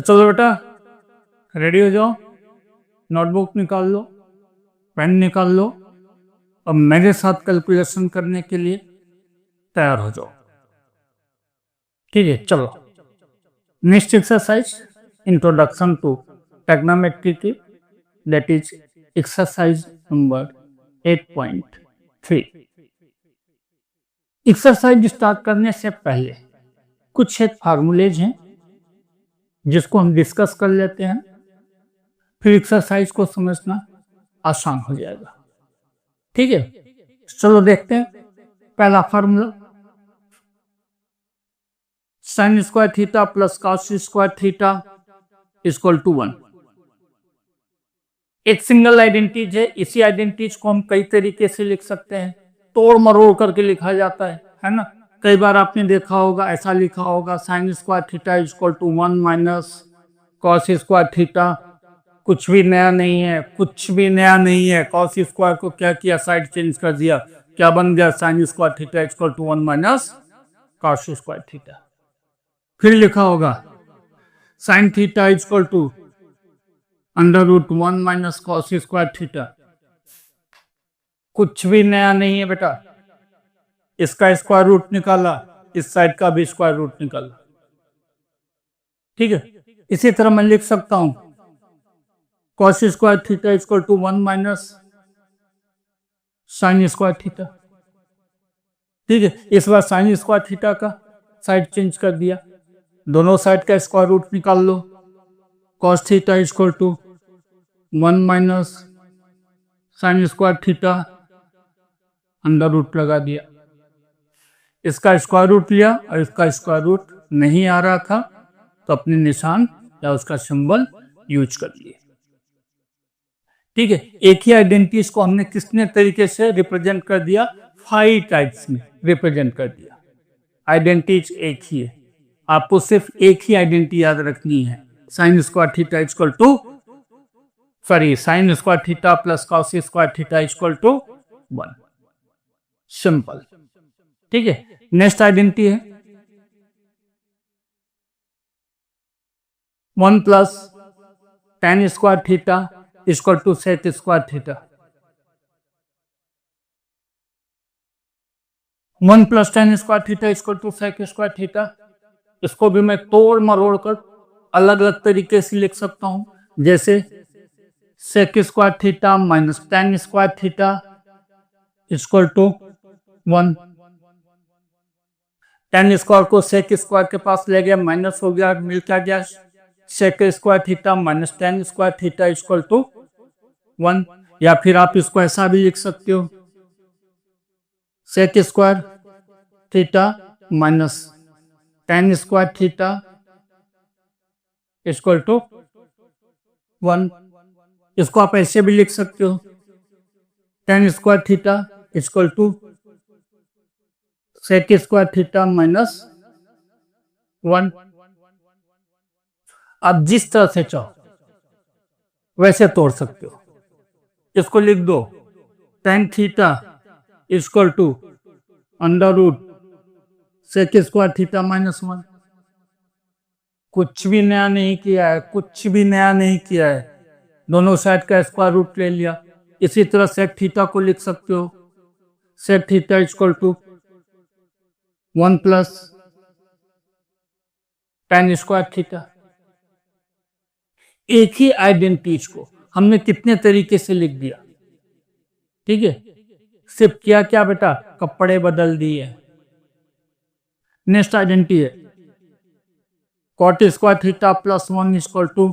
चलो बेटा रेडी हो जाओ, नोटबुक निकाल लो, पेन निकाल लो और मेरे साथ कैलकुलेशन करने के लिए तैयार हो जाओ। ठीक है, चलो next exercise introduction to trigonometry, that is exercise number 8.3। Exercise start करने से पहले कुछ एक फार्मूलेज हैं जिसको हम डिस्कस कर लेते हैं, फिर एक्सरसाइज को समझना आसान हो जाएगा। ठीक है, चलो देखते हैं। पहला formula sin square theta plus cos square theta equal to 1। एक सिंगल आइडेंटिटीज है, इसी आइडेंटिटीज को हम कई तरीके से लिख सकते हैं, तोड़ मरोड़ करके लिखा जाता है ना। कई बार आपने देखा होगा, ऐसा लिखा होगा sin square theta equal to 1 minus cos square theta. कुछ भी नया नहीं है, कुछ भी नया नहीं है। cos स्क्वायर को क्या किया, साइड चेंज कर दिया, क्या बन गया, sin square theta equal to 1 minus cos square theta. फिर लिखा होगा sin theta equal to under root 1 minus cos square theta. कुछ भी नया नहीं है बेटा, इसका स्क्वायर रूट निकाला, इस साइड का भी स्क्वायर रूट निकाला। ठीक है, इसी तरह मैं लिख सकता हूं cos square theta equal to 1 minus sin square theta. ठीक है, इस बार sin स्क्वायर थीटा का साइड चेंज कर दिया, दोनों साइड का स्क्वायर रूट निकाल लो। cos theta equal to 1 minus sin square theta, under root लगा दिया, इसका स्क्वायर रूट लिया और इसका स्क्वायर रूट नहीं आ रहा था तो अपने निशान या उसका सिंबल यूज कर लिए। ठीक है, एक ही आइडेंटिटीज को हमने कितने तरीके से रिप्रेजेंट कर दिया, 5 टाइप्स में रिप्रेजेंट कर दिया। आइडेंटिटीज एक ही है, आपको सिर्फ एक ही आइडेंटिटी याद रखनी है, sin square theta equal to sin square theta plus cos square theta equal to 1। Simple. ठीक है, नेक्स्ट आइडेंटिटी है 1 plus tan square theta equal to sec square theta. 1 plus tan square theta equal to sec square theta, इसको भी मैं तोड़ मरोड़ कर अलग अलग तरीके से लिख सकता हूं, जैसे sec square theta minus tan square theta equal to 1। tan square को sec स्क्वायर के पास ले गया, माइनस हो गया, मिल क्या गया, sec square theta minus tan square theta equal to 1। या फिर आप इसको ऐसा भी लिख सकते हो, sec square theta minus tan square theta equal to 1। इसको आप ऐसे भी लिख सकते हो, tan square theta equal to sec square theta minus 1। आप जिस तरह से चाहो वैसे तोड़ सकते हो। इसको लिख दो tan theta equal to under root sec square theta minus 1। कुछ भी नया नहीं किया है, कुछ भी नया नहीं किया है, दोनों साइड का स्क्वायर रूट ले लिया। इसी तरह sec थीटा को लिख सकते हो, sec theta equal to 1 plus tan square theta. एक ही आइडेंटिटीज को हमने कितने तरीके से लिख दिया। ठीक है, सिर्फ किया क्या बेटा, कपड़े बदल दिए। नेक्स्ट आइडेंटिटी है cot square theta plus 1 equal to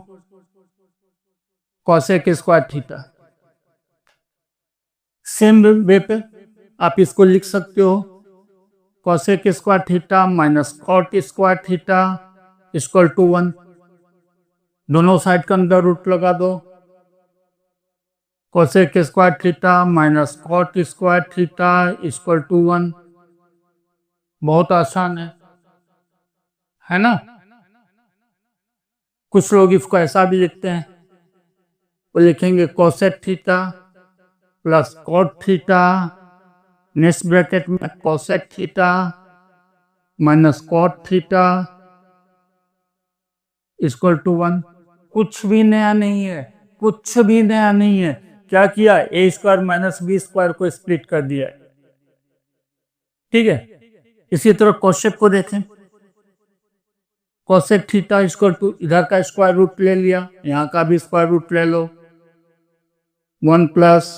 cosec square theta. Same way पे आप इसको लिख सकते हो, cosec square theta minus cot square theta equal to 1। दोनों साइड का अंदर रूट लगा दो, cosec square theta minus cot square theta equal to 1। बहुत आसान है ना। कुछ लोग इसको ऐसा भी लिखते हैं, वो लिखेंगे cosec theta plus cot theta, next bracket में cosec theta minus cot theta equal to 1। कुछ भी नया नहीं है, कुछ भी नया नहीं है। क्या किया, ए स्क्वायर माइनस बी स्क्वायर को स्प्लिट कर दिया। ठीक है, इसी तरह कोसेक को देखें। कोसेक थीटा इक्वल टू, इधर का स्क्वायर रूट ले लिया, यहाँ का भी स्क्वायर रूट ले लो, 1 प्लस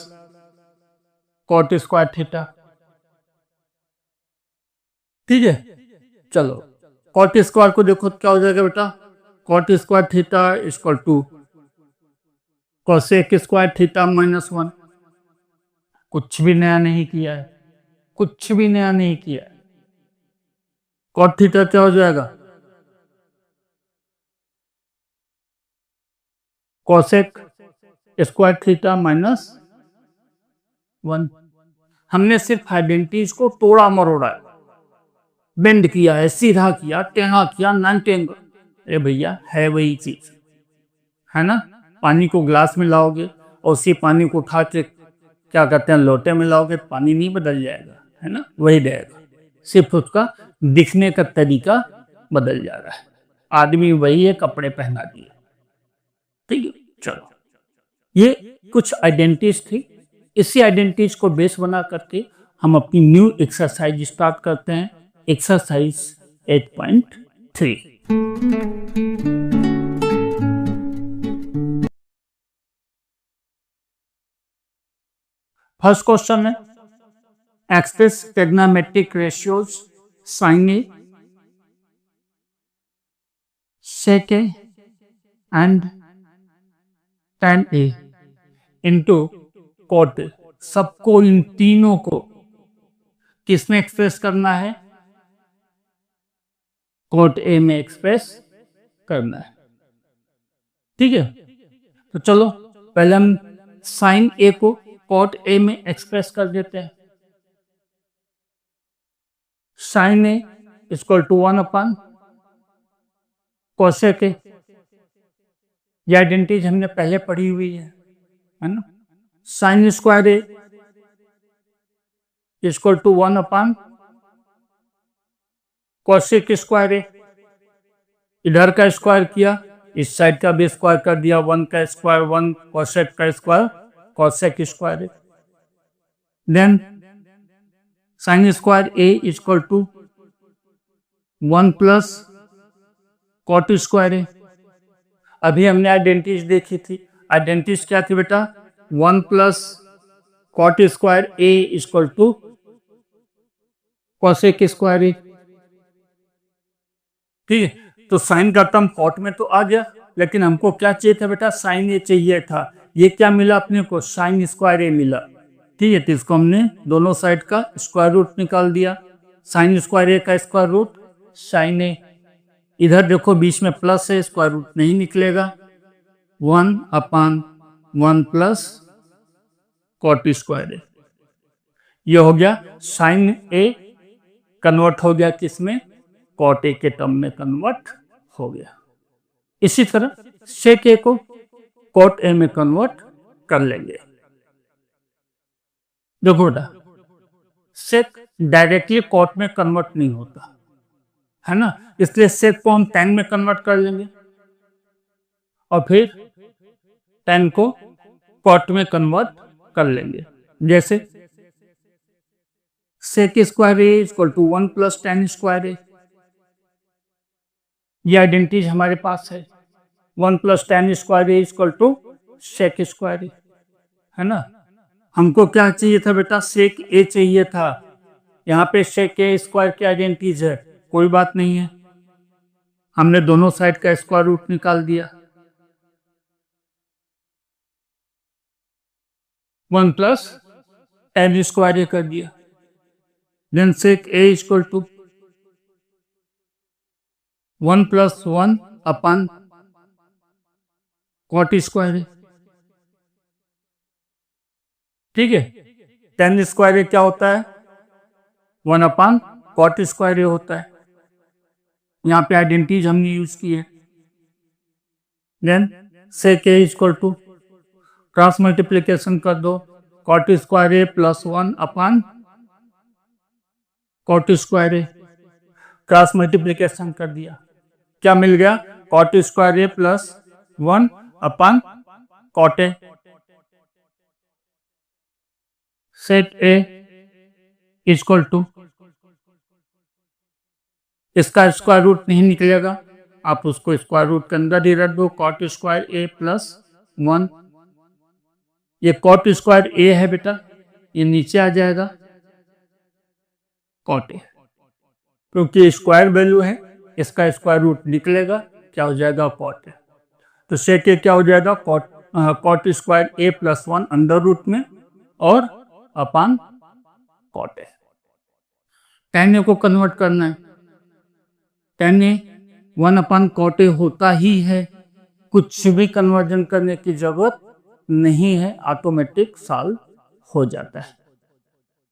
कॉट स्क्वायर थीटा। ठीक है, चलो कॉट स्क्वायर को देखो क्या हो जाएगा बेटा, cot square theta equal to cosec square theta minus 1। कुछ भी नया नहीं किया है, कुछ भी नया नहीं किया है। कॉट थीटा क्या हो जाएगा, कोसेक स्क्वायर थीटा माइनस 1। हमने सिर्फ आइडेंटिटीज को तोड़ा मरोड़ा है, बेंड किया है, सीधा किया, टेढ़ा किया, 90 एंगल। अरे भैया है वही चीज, है ना। पानी को ग्लास में लाओगे और उसी पानी को उठा के क्या करते हैं, लोटे में लाओगे, पानी नहीं बदल जाएगा, है ना, वही रहेगा, सिर्फ उसका दिखने का तरीका बदल जा रहा है। आदमी वही है, कपड़े पहना दिए। ठीक है, चलो ये कुछ आइडेंटिटीज थी। इसी आइडेंटिटीज को बेस बना करके हम अपनी न्यू एक्सरसाइज स्टार्ट करते हैं। एक्सरसाइज 8.3। फर्स्ट क्वेश्चन है, express trigonometric ratios sine A, sec A and tan A into cot A. सबको, इन तीनों को किसमें एक्सप्रेस करना है, कॉट ए में एक्सप्रेस करना है। ठीक है, तो चलो पहले हम साइन ए को कॉट ए में एक्सप्रेस कर देते हैं। Sine A equal to 1 upon cosec A. ये आइडेंटिटी हमने पहले पढ़ी हुई है ना। Sine square A equal to 1 upon cosec square A. इधर का स्क्वायर किया, इस साइड का भी स्क्वायर कर दिया, 1 का स्क्वायर 1, कोसेक का square cosec square A. Then sine square A equal to 1 plus cot square A. अभी हमने आइडेंटिटीज देखी थी, आइडेंटिटीज क्या थी बेटा, 1 plus cot square A equal to cosec square ए। ठीक है, तो साइन का टर्म कॉट में तो आ गया, लेकिन हमको क्या चाहिए था बेटा, साइन ए चाहिए था। ये क्या मिला अपने को, साइन स्क्वायर ए मिला। ठीक है, तो इसको हमने दोनों साइड का स्क्वायर रूट निकाल दिया। साइन स्क्वायर ए का स्क्वायर रूट साइन ए। इधर देखो बीच में प्लस है, स्क्वायर रूट नहीं निकलेगा, 1 upon 1 plus cot square A. ये हो गया साइन ए कन्वर्ट हो गया किसमें, कॉट ए के टर्म में कन्वर्ट हो गया। इसी तरह सेक ए को कॉट ए में कन्वर्ट कर लेंगे। देखो बेटा, सेक डायरेक्टली कॉट में कन्वर्ट नहीं होता है ना, इसलिए सेक को हम tan में कन्वर्ट कर लेंगे और फिर tan को कॉट में कन्वर्ट कर लेंगे। जैसे sec square A equal to 1 plus tan square A. ये आइडेंटिटी हमारे पास है, 1 plus tan square A equal to sec square A, है ना। हमको क्या चाहिए था बेटा, सेक ए चाहिए था। यहाँ पे सेक ए स्क्वायर की आइडेंटिटीज है, कोई बात नहीं है, हमने दोनों साइड का स्क्वायर रूट निकाल दिया। 1 प्लस tan स्क्वायर ए कर दिया। Then sec A equal to 1 plus 1 upon cot square ए। ठीक है, tan स्क्वायर ए क्या होता है, 1 अपॉन कॉट स्क्वायर ए होता है। यहाँ पे आइडेंटिटीज हमने यूज की है। Then sec A equal to cross multiplication कर दो, cot square A plus 1 upon cot square A. Cross multiplication कर दिया, क्या मिल गया, cot square A plus 1 upon cot A. Sec A equal to, इसका स्क्वायर रूट नहीं निकलेगा, आप उसको स्क्वायर रूट के अंदर ही रख दो। कॉट स्क्वायर ए प्लस 1, ये कॉट स्क्वायर ए है बेटा, ये नीचे आ जाएगा कॉट ए, क्योंकि स्क्वायर वैल्यू है, इसका स्क्वायर रूट निकलेगा, क्या हो जाएगा कॉट ए। तो सेक ए क्या हो जाएगा, कॉट स्क्वायर ए प्लस 1 अंडर रूट में और अपान कॉट ए। tan ए को कन्वर्ट करना है, tan A 1 upon cot A होता ही है, कुछ भी कन्वर्जन करने की जरूरत नहीं है, ऑटोमेटिक सॉल्व हो जाता है।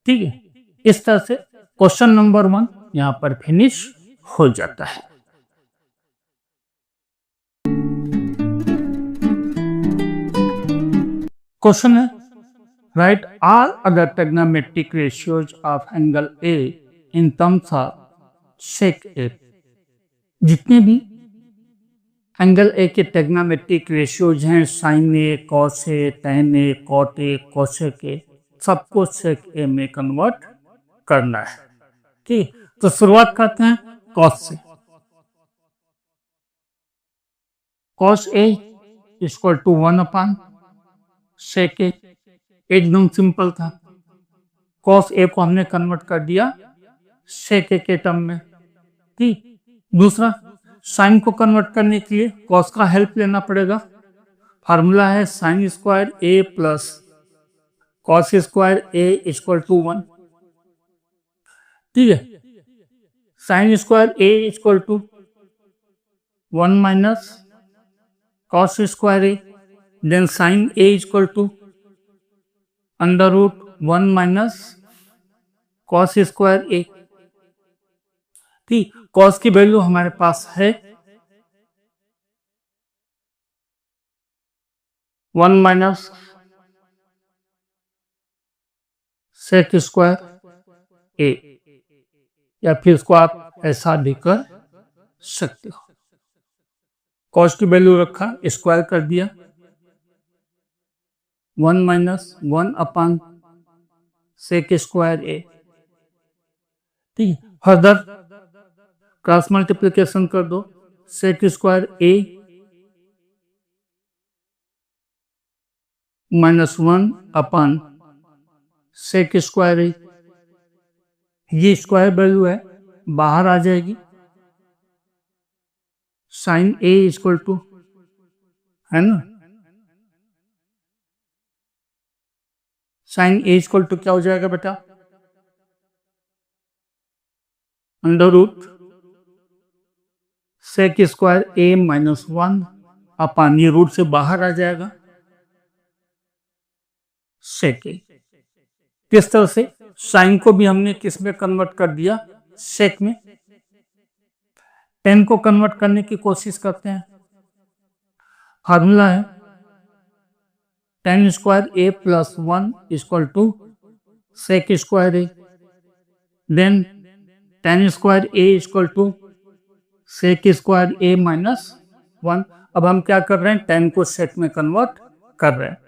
ठीक है, इस तरह से क्वेश्चन नंबर 1 यहां पर फिनिश हो जाता है। क्वेश्चन है, write all other trigonometric ratios of angle A in terms of sec A. जितने भी एंगल ए के ट्रिग्नोमेट्रिक रेशियोज हैं, sine A, cos A, tan A, cot A, cosec A, सबको सेक ए में कन्वर्ट करना है। ठीक, तो शुरुआत करते हैं कॉस से। Cos A equal to 1 upon सेक ए, एकदम सिंपल था। कॉस ए को हमने कन्वर्ट कर दिया सेक ए के टर्म में। ठीक, दूसरा साइन को कन्वर्ट करने के लिए कॉस का हेल्प लेना पड़ेगा। फार्मूला है sine square A plus cos square A equal to 1। ठीक है, sine square A equal to 1 minus cos square A, then sine A equal to under root 1 minus cos square ए। ठीक, cos की value हमारे पास है 1 minus sec square ए, या फिर इसको आप ऐसा भी कर सकते हो। कॉस की वैल्यू रखा, स्क्वायर कर दिया, 1 माइनस 1 अपान सेक स्क्वायर ए। ठीक, फर्दर क्रॉस मल्टीप्लिकेशन कर दो, सेक square A minus 1 upon sec square A. ये स्क्वायर वैल्यू है, बाहर आ जाएगी। साइन ए इक्वल टू, है ना, साइन ए इक्वल टू क्या हो जाएगा बेटा, under root sec square A minus 1 अपान, ये रूट से बाहर आ जाएगा सेक ए। किस तरह से, साइन को भी हमने किस में कन्वर्ट कर दिया, सेक में। टेन को कन्वर्ट करने की कोशिश करते हैं। फार्मूला है tan square A plus 1 equal to sec square A, then tan square A equal to sec square A minus 1। अब हम क्या कर रहे हैं, टेन को सेक में कन्वर्ट कर रहे हैं।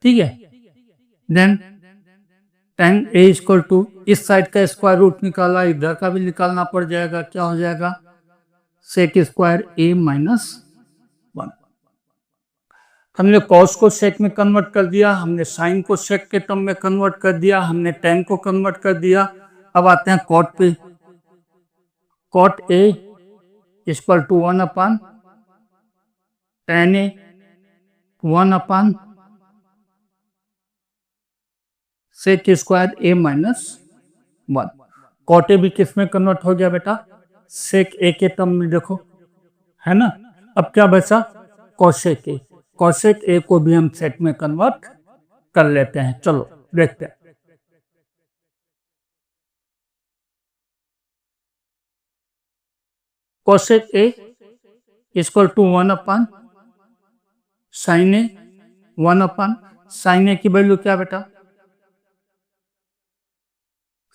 ठीक है, then tan A equal to, इस साइड का स्क्वायर रूट निकाला, इधर का भी निकालना पड़ जाएगा, क्या हो जाएगा, सेक स्क्वायर ए माइनस 1। हमने कॉस को सेक में कन्वर्ट कर दिया, हमने साइन को सेक के टर्म में कन्वर्ट कर दिया, हमने टेन को कन्वर्ट कर दिया। अब आते हैं कॉट पे। Cot A equal to 1 upon tan A, 1 upon sec square A minus 1। Cot A भी किस में कन्वर्ट हो गया बेटा, सेक ए के टर्म में, देखो, है ना। अब क्या बचा, कोसेक ए। कोसेक ए को भी हम सेक में कन्वर्ट कर लेते हैं। चलो देखते हैं। Cosec A equal to 1 upon sine A, 1 upon sine A की वैल्यू क्या बेटा,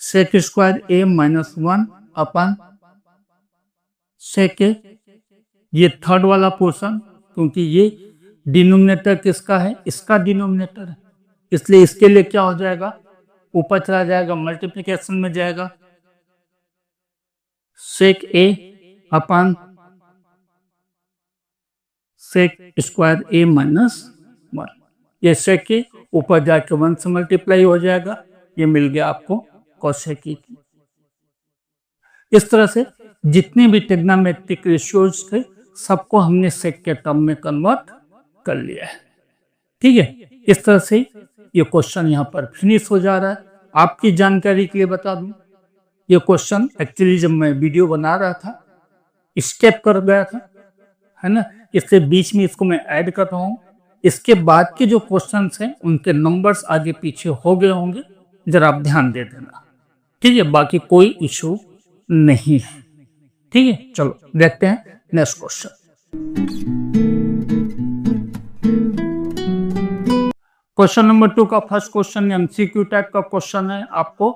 sec square A minus 1 upon sec A, ये थर्ड वाला पोर्शन, क्योंकि ये डिनोमिनेटर किसका है, इसका डिनोमिनेटर है, इसलिए इसके लिए क्या हो जाएगा, ऊपर चला जाएगा, मल्टीप्लिकेशन में जाएगा, सेक A upon sec square A minus 1। ये सेक ए ऊपर जाके 1 से मल्टीप्लाई हो जाएगा, ये मिल गया आपको कोसेक ई। इस तरह से जितने भी ट्रिग्नोमेट्रिक रेशियोज थे सबको हमने सेक के टर्म में कन्वर्ट कर लिया है। ठीक है, इस तरह से ये क्वेश्चन यहाँ पर फिनिश हो जा रहा है। आपकी जानकारी के लिए बता दूं, ये क्वेश्चन एक्चुअली जब मैं वीडियो बना रहा था स्केप कर गया था, है ना, इसके बीच में इसको मैं ऐड कर रहा हूँ। इसके बाद के जो क्वेश्चंस हैं उनके नंबर्स आगे पीछे हो गए होंगे, जरा आप ध्यान दे देना। ठीक है, बाकी कोई इशू नहीं है। ठीक है, चलो देखते हैं नेक्स्ट क्वेश्चन। क्वेश्चन नंबर 2 का फर्स्ट क्वेश्चन एमसीक्यू टाइप का क्वेश्चन है। आपको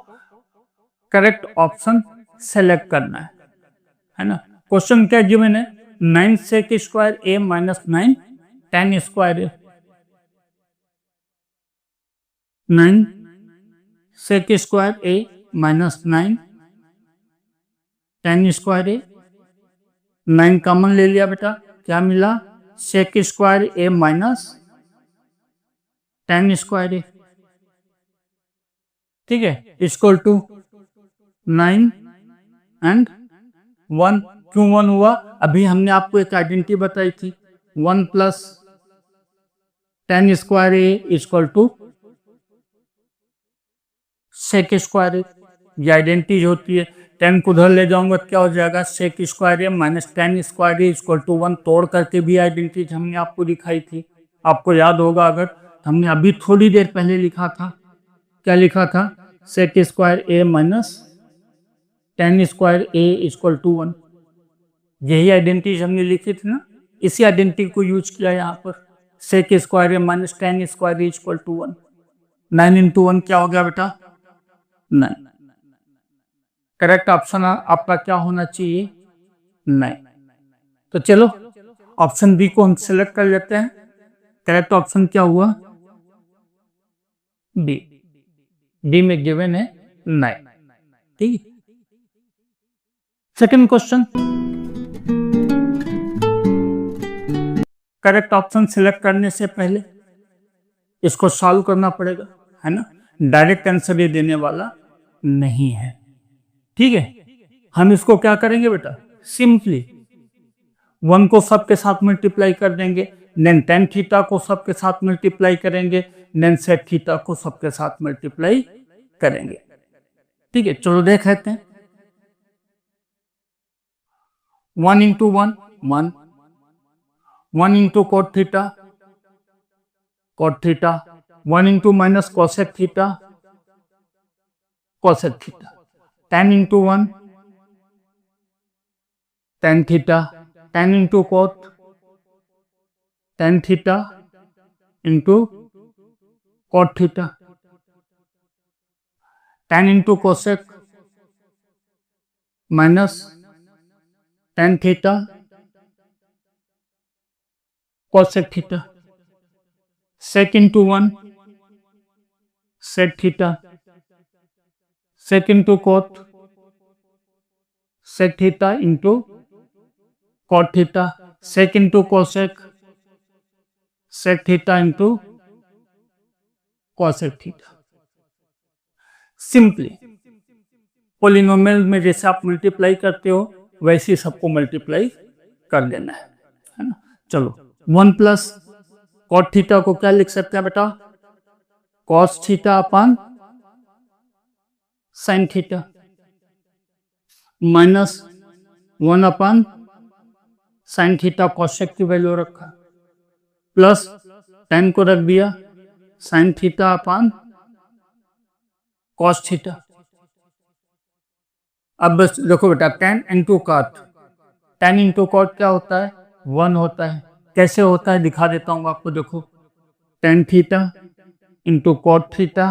करेक्ट ऑप्शन सेलेक्ट करना है ना। क्वेश्चन क्या गिवन है, 9 सेक square A minus 9 tan square A. 9 sec square A minus 9 tan square A. 9 common ले लिया बेटा, क्या मिला, सेक square A minus tan square ए। ठीक है, इक्वल टू 9 एंड 1। क्यों 1 हुआ, अभी हमने आपको एक आइडेंटिटी बताई थी, 1 plus tan square A equal to sec square A. ये आइडेंटिटी होती है, 10 को उधर ले जाऊंगा क्या हो जाएगा, sec square A minus tan square A equal to 1। तोड़ करके भी आइडेंटिटी हमने आपको दिखाई थी, आपको याद होगा अगर, हमने अभी थोड़ी देर पहले लिखा था, क्या लिखा था, sec square A minus tan square A equal to 1। यही आइडेंटिटी हमने लिखी थी ना, इसी आइडेंटिटी को यूज किया यहाँ पर, sec square A minus tan square A equal to 1। 9 into 1 क्या हो गया बेटा, 9। करेक्ट ऑप्शन आपका क्या होना चाहिए, 9। तो चलो ऑप्शन बी को हम सिलेक्ट कर लेते हैं। करेक्ट ऑप्शन क्या हुआ, बी। बी में गिवन है 9। ठीक है, second question. Correct option select करने से पहले इसको सॉल्व करना पड़ेगा, है ना, डायरेक्ट आंसर ये देने वाला नहीं है। ठीक है, हम इसको क्या करेंगे बेटा, सिंपली 1 को सबके साथ मल्टीप्लाई कर देंगे, देन tan थीटा को सबके साथ मल्टीप्लाई करेंगे, देन sec थीटा को सबके साथ मल्टीप्लाई करेंगे। ठीक है, चलो देख लेते हैं। 1 into 1 1, 1 into cot theta 1 into minus cosec theta tan into 1 tan theta, tan into cot tan theta into cot theta, tan into cosec minus tan theta cosec theta, sec into 1 sec theta, sec into cot sec theta into cot theta, sec into cosec sec theta into cosec theta. Simply polynomial में जैसे आप multiply करते हो वैसे ही सबको multiply कर देना है ना। चलो 1 प्लस cot थीटा को क्या लिख सकते हैं बेटा, cos थीटा अपन sin थीटा, माइनस 1 अपन sin थीटा cosec की वैल्यू रखा, प्लस tan को रख दिया sin थीटा अपन cos थीटा। अब बस देखो बेटा, tan into cot, tan into cot क्या होता है, 1 होता है। कैसे होता है दिखा देता हूँ आपको, देखो tan theta into cot theta,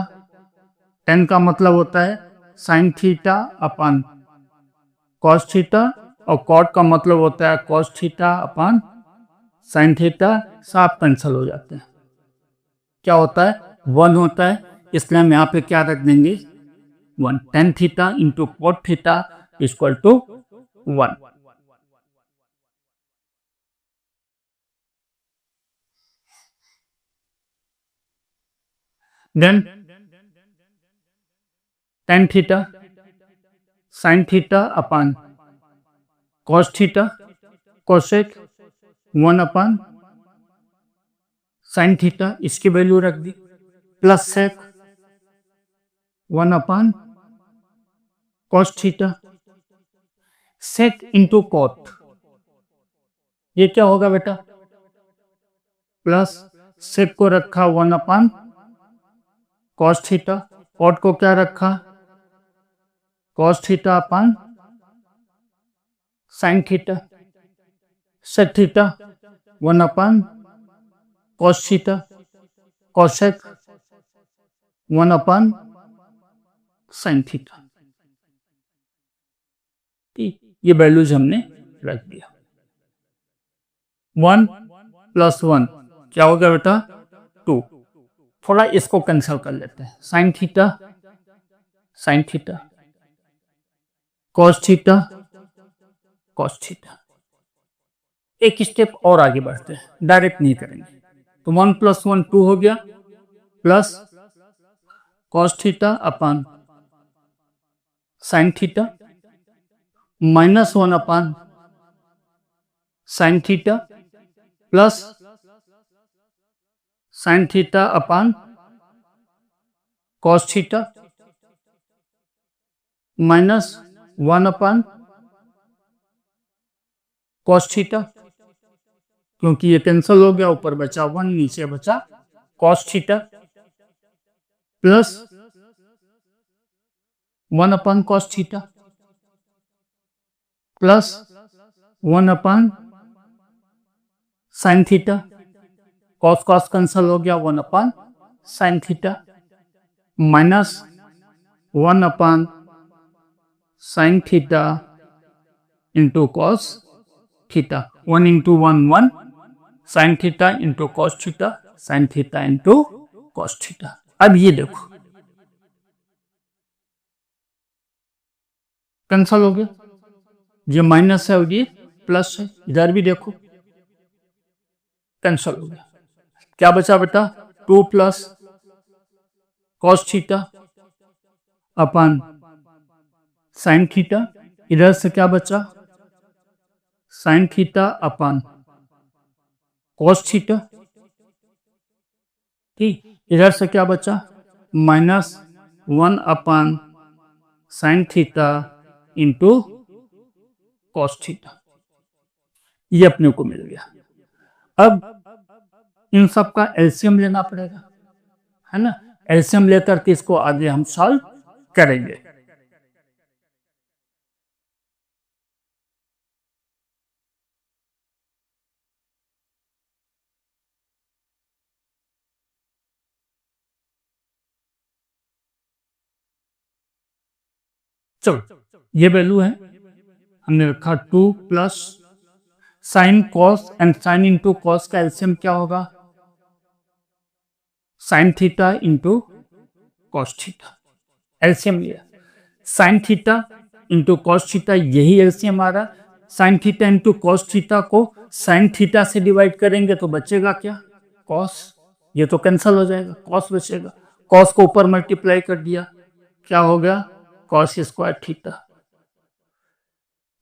tan का मतलब होता है sin थीटा अपन cos थीटा और कॉट का मतलब होता है cos theta upon sine theta, साफ कैंसल हो जाते हैं। क्या होता है? 1 होता है, इसलिए हम यहाँ पे क्या रख देंगे? 1। Tan theta into cot theta equal to 1। Then tan theta sine theta upon cos theta cosec 1 upon sine theta, इसकी वैल्यू रख दी, plus sec 1 upon cos theta, sec into cot, ये क्या होगा बेटा? प्लस सेक को रखा 1 अपॉन कॉस थीटा, कॉट को क्या रखा? Cos theta upon sine theta, sec theta 1 upon cos theta, cosec 1 upon sine theta. ये वैल्यूज हमने रख दिया। 1 प्लस 1 क्या होगा बेटा? 2। थोड़ा इसको कैंसिल कर लेते हैं। Sine theta sine theta, cos theta cos theta. एक स्टेप और आगे बढ़ते हैं, डायरेक्ट नहीं करेंगे। तो 1 प्लस 1 2 हो गया, plus cos theta upon sine theta minus 1 upon sine theta plus sine theta upon cos theta minus 1 upon cos theta, क्योंकि ये कैंसिल हो गया, ऊपर बचा 1 नीचे बचा cos theta plus 1 upon cos theta plus 1 upon sine theta, cos cos cancel हो गया, 1 upon sine theta minus 1 upon sine theta into cos theta. 1 into 1 1, sign theta into cos theta, sine theta into cos theta. अब ये देखो cancel हो गया, ये minus है और ये प्लस है, इधर भी देखो कैंसिल हो गया। क्या बचा बेटा? 2 plus cos theta upon sine theta, इधर से क्या बचा? Sign theta upon cos theta, ठीक। इधर से क्या बचा? Minus 1 upon sine theta into cos theta. ये अपने को मिल गया। अब इन सब का एलसीएम लेना पड़ेगा, है ना? एलसीएम लेकर के इसको आगे हम सॉल्व करेंगे। चलो, ये वैल्यू है, हमने रखा 2 plus sine cos and sine into cos का एलसीएम क्या होगा? Sine theta into cos theta. LCM लिया, sine theta into cos theta, यही एलसीएम आ रहा। Sine theta into cos theta को साइन थीटा से डिवाइड करेंगे तो बचेगा क्या? कॉस। ये तो कैंसिल हो जाएगा, कॉस बचेगा। कॉस को ऊपर मल्टीप्लाई कर दिया, क्या हो गया? Cos square theta.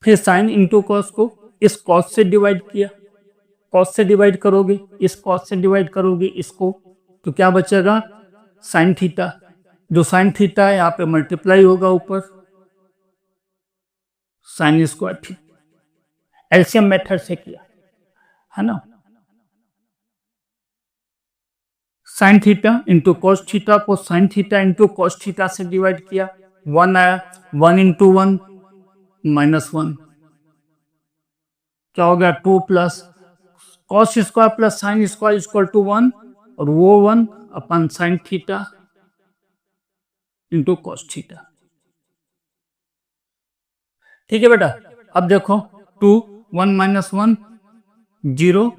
फिर साइन इंटू कॉस को इस कॉस से डिवाइड किया, कॉस से डिवाइड करोगे, इस कॉस से डिवाइड करोगे इसको, तो क्या बचेगा? Sine theta. जो साइन थीटा है यहाँ पे मल्टीप्लाई होगा ऊपर, sine square theta. LCM method से किया, है ना? Sine theta into cos theta को sine theta into cos theta से डिवाइड किया, 1 आया, 1 इंटू 1 माइनस 1, क्या हो गया? 2 plus cos square plus sine square equal to 1, और वो 1 upon sine theta into cos theta. ठीक है बेटा, अब देखो 2, 1 माइनस 1 0,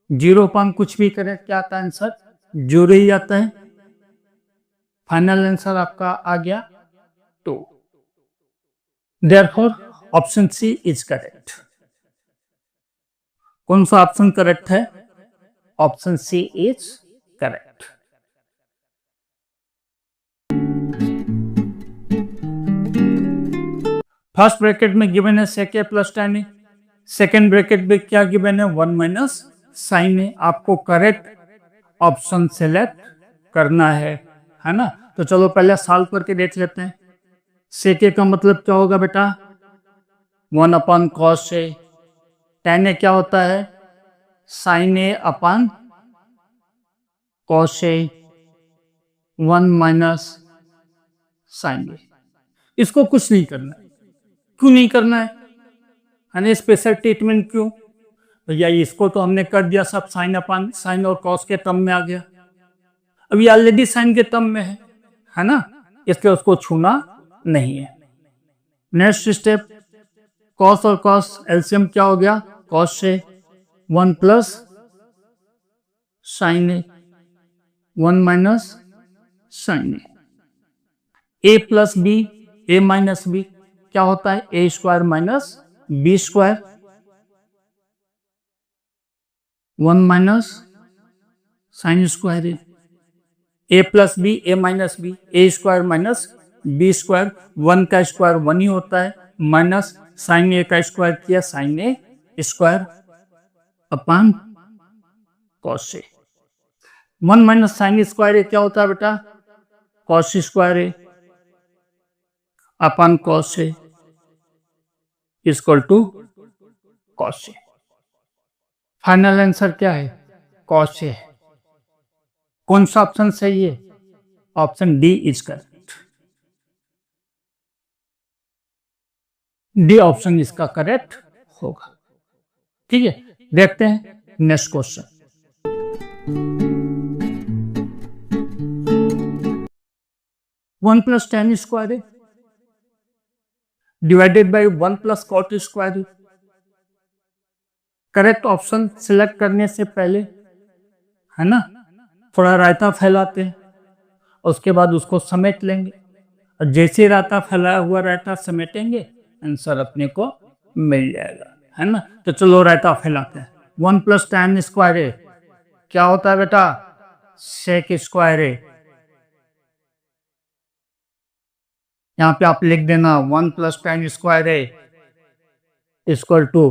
0 पर हम कुछ भी करें क्या आता है आंसर? 0 ही आता है। फाइनल आंसर आपका आ गया 2। Therefore option C is correct. कौन सा ऑप्शन करेक्ट है? Option C is correct. First bracket में गिवन है sec a plus tan a, second bracket में क्या गिवन है? 1 माइनस साइन ए। आपको करेक्ट ऑप्शन सेलेक्ट करना है ना? तो चलो पहले सॉल्व करके देख लेते हैं। sec a का मतलब क्या होगा बेटा? 1 upon cos A. tan a क्या होता है? Sine A upon cos A, 1 minus sine ए। इसको कुछ नहीं करना है। क्यों नहीं करना है? स्पेशल ट्रीटमेंट क्यों? भैया इसको तो हमने कर दिया, सब साइन अपॉन साइन और कॉस के टर्म में आ गया। अभी ऑलरेडी साइन के टर्म में है ना, इसलिए उसको छूना नहीं है। नेक्स्ट स्टेप, कॉस और कॉस एलसीएम क्या हो गया? कॉस से 1 plus sine A, 1 minus sine A plus B, A minus B क्या होता है? A square minus B square, 1 minus sine square A plus B, A minus B, A square minus B square, 1 का square 1 ही होता है, minus sine ए का square किया sine A square upon cos A. 1 minus sine square ए क्या होता है बेटा? Cos square A upon cos A equal to cos A. Final answer क्या है? Cos A. कौन सा ऑप्शन सही है? Option D is correct. D option इसका करेक्ट होगा। ठीक है, देखते हैं next question. 1 plus tan square है divided by 1 plus cot square. Correct option select करने से पहले है ना थोड़ा रायता फैलाते हैं, उसके बाद उसको समेट लेंगे, और जैसे रायता फैलाया हुआ रायता समेटेंगे आंसर अपने को मिल जाएगा, है ना। तो चलो रायता फैलाते हैं। 1 प्लस tan स्क्वायर है क्या होता है बेटा? सेक स्क्वायर है। यहां पे आप लिख देना 1 प्लस tan स्क्वायर है इक्वल टू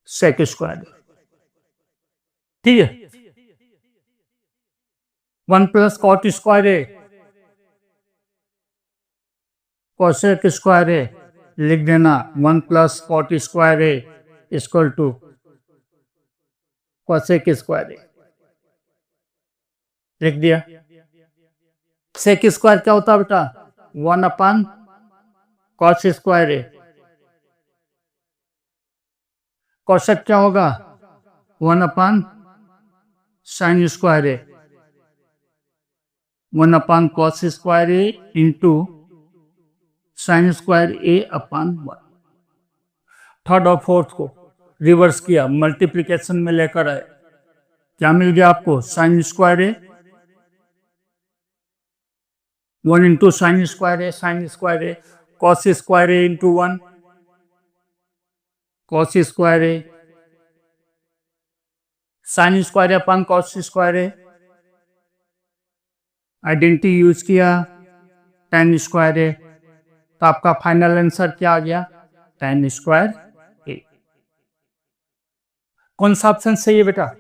सेक स्क्वायर। ठीक है, 1 प्लस कॉट स्क्वायर है कोसेक स्क्वायर है, लिख देना 1 प्लस कॉट स्क्वायर है इक्वल टू कोसेक स्क्वायर है, लिख दिया। सेक स्क्वायर क्या होता है बेटा? 1 अपॉन कॉस स्क्वायर है। कोसेक क्या होगा? 1 अपॉन साइन स्क्वायर है, 1 अपॉन कॉस स्क्वायर है into sine square A upon 1। Third और फोर्थ को रिवर्स किया, मल्टीप्लिकेशन में लेकर आए, क्या मिल गया आपको? साइन स्क्वायर है 1 इंटू साइन स्क्वायर है कॉस स्क्वायर है इंटू 1 कॉस स्क्वायर है, साइन स्क्वायर है अपॉन कॉस स्क्वायर है, आइडेंटिटी यूज किया, tan स्क्वायर है। तो आपका फाइनल आंसर क्या आ गया? tan square A. कौन सा ऑप्शन सही है बेटा?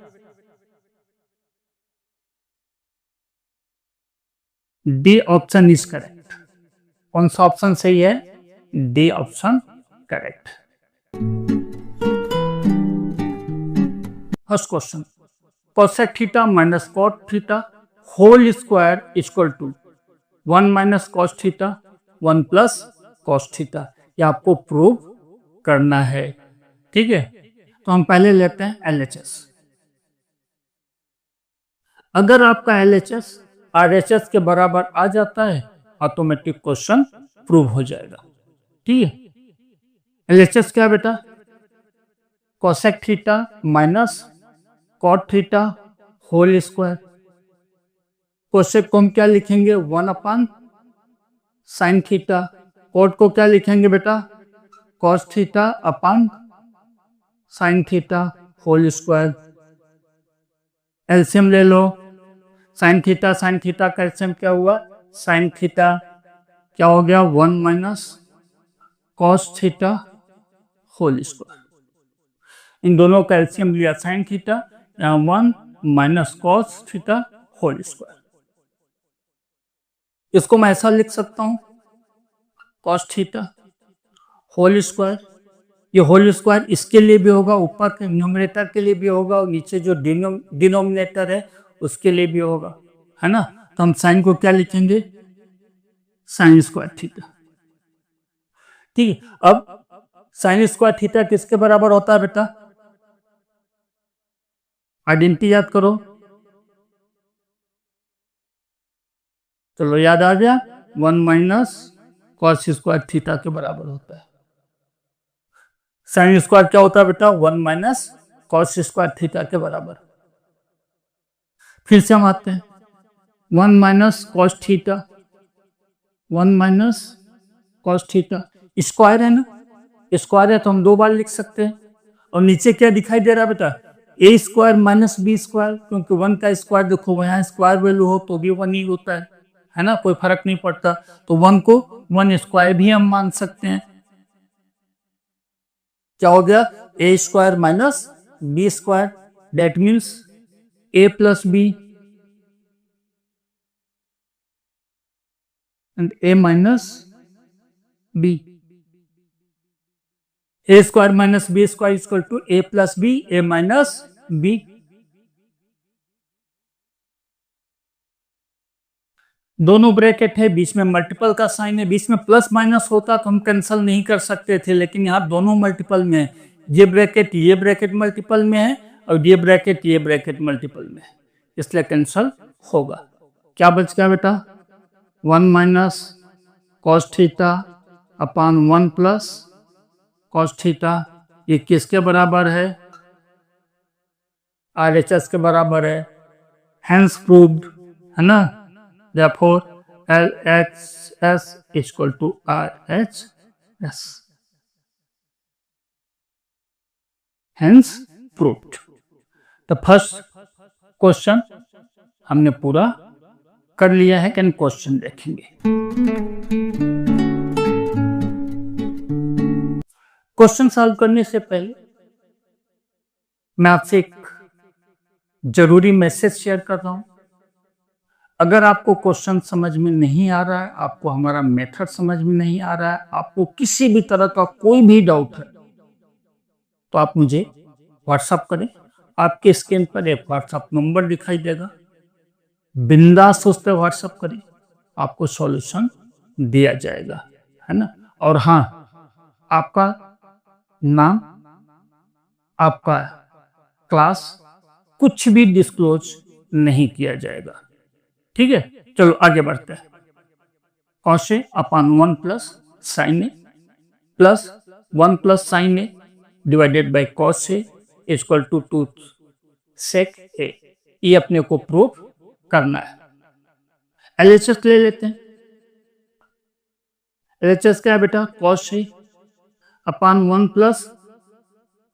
D option is correct. कौन सा ऑप्शन सही है? D option correct. First question, cosec theta minus cot theta whole square equal to 1 minus cos theta 1 plus cos theta. ये आपको प्रूव करना है। ठीक है, तो हम पहले लेते हैं LHS। अगर आपका LHS RHS के बराबर आ जाता है ऑटोमेटिक क्वेश्चन प्रूव हो जाएगा। ठीक है, एलएचएस क्या है बेटा? Cosec theta minus cot theta whole square. Cosec को हम क्या लिखेंगे? 1 साइन थीटा। कॉट को क्या लिखेंगे बेटा? Cos theta upon sine theta whole square. LCM ले लो। साइन थीटा का एलसीएम क्या हुआ? साइन थीटा क्या हो गया? 1 minus cos theta whole square. इन दोनों का एलसीएम लिया साइन थीटा, यहाँ 1 minus cos theta whole square. इसको मैं ऐसा लिख सकता हूं, कॉस थीटा होल स्क्वायर। ये होल स्क्वायर इसके लिए भी होगा, ऊपर के न्यूमरेटर के लिए भी होगा, और नीचे जो डिनोमिनेटर है उसके लिए भी होगा, है ना। तो हम साइन को क्या लिखेंगे? Sign square theta. ठीक है, अब साइन स्क्वायर थीटा किसके बराबर होता है बेटा? आइडेंटिटी याद करो। चलो याद आ गया, 1 माइनस कॉस स्क्वायर थीटा के बराबर होता है। साइन स्क्वायर क्या होता है बेटा? 1 माइनस कॉस स्क्वायर थीटा के बराबर। फिर से हम आते हैं, 1 minus cos theta, 1 minus cos theta square है ना, स्क्वायर है तो हम 2 बार लिख सकते हैं। और नीचे क्या दिखाई दे रहा है बेटा? A square minus B square, क्योंकि 1 का स्क्वायर देखो यहाँ स्क्वायर वैल्यू हो तो भी 1 ही होता है ना, कोई फर्क नहीं पड़ता। तो 1 को 1 स्क्वायर भी हम मान सकते हैं। क्या हो गया? A square minus B square, that means A plus B and A minus B. A square minus B square equal to A plus B, A minus B. दोनों ब्रैकेट है, बीच में मल्टीपल का साइन है, बीच में प्लस माइनस होता तो हम कैंसिल नहीं कर सकते थे, लेकिन यहाँ दोनों मल्टीपल में है। ये ब्रैकेट मल्टीपल में है और ये ब्रैकेट मल्टीपल में है, इसलिए कैंसिल होगा। क्या बच गया बेटा? 1 minus cos theta upon 1 plus cos theta. ये किसके बराबर है? RHS के बराबर है, हेंस प्रूव्ड, है ना। Therefore LHS equal to RHS, hence proved। तो फर्स्ट क्वेश्चन हमने पूरा कर लिया है, कैन क्वेश्चन देखेंगे। क्वेश्चन सॉल्व करने से पहले मैं आपसे एक जरूरी मैसेज शेयर कर रहा हूं। अगर आपको क्वेश्चन समझ में नहीं आ रहा है, आपको हमारा मेथड समझ में नहीं आ रहा है, आपको किसी भी तरह का कोई भी डाउट है, तो आप मुझे व्हाट्सएप करें। आपके स्क्रीन पर एक व्हाट्सएप नंबर दिखाई देगा, बिंदास उस पर व्हाट्सएप करें, आपको सॉल्यूशन दिया जाएगा, है ना। और हाँ, आपका नाम, आपका क्लास कुछ भी डिस्क्लोज नहीं किया जाएगा, ठीक है। चलो आगे बढ़ते हैं। Cos A upon 1 plus sine A plus 1 plus sine A divided by cos A equal to 2 sec A. ये अपने को प्रूव करना है। एलएचएस ले लेते हैं। एलएचएस क्या है बेटा? Cos A upon 1 plus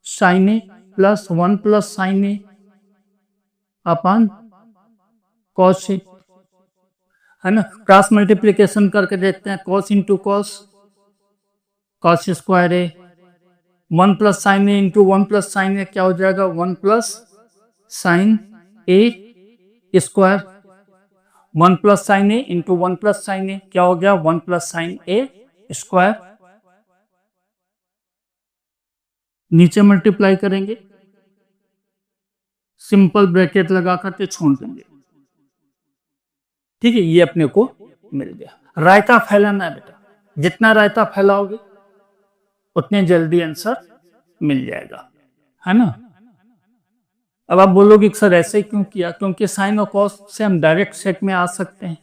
sine A plus 1 plus sine A upon cos A, है ना। क्रॉस मल्टीप्लीकेशन करके देखते हैं। Cos into cos, cos square A, 1 plus sine A into 1 plus sine A क्या हो जाएगा? 1 plus sine A square. 1 plus sine A into 1 plus sine A क्या हो गया? 1 प्लस साइन ए स्क्वायर। नीचे मल्टीप्लाई करेंगे, सिंपल ब्रैकेट लगा करके छोड़ देंगे, ठीक है। ये अपने को मिल गया। रायता फैलाना है बेटा, जितना रायता फैलाओगे उतने जल्दी आंसर मिल जाएगा, है ना। अब आप बोलोगे सर ऐसे क्यों किया? क्योंकि साइन और कॉस से हम डायरेक्ट सेक में आ सकते हैं,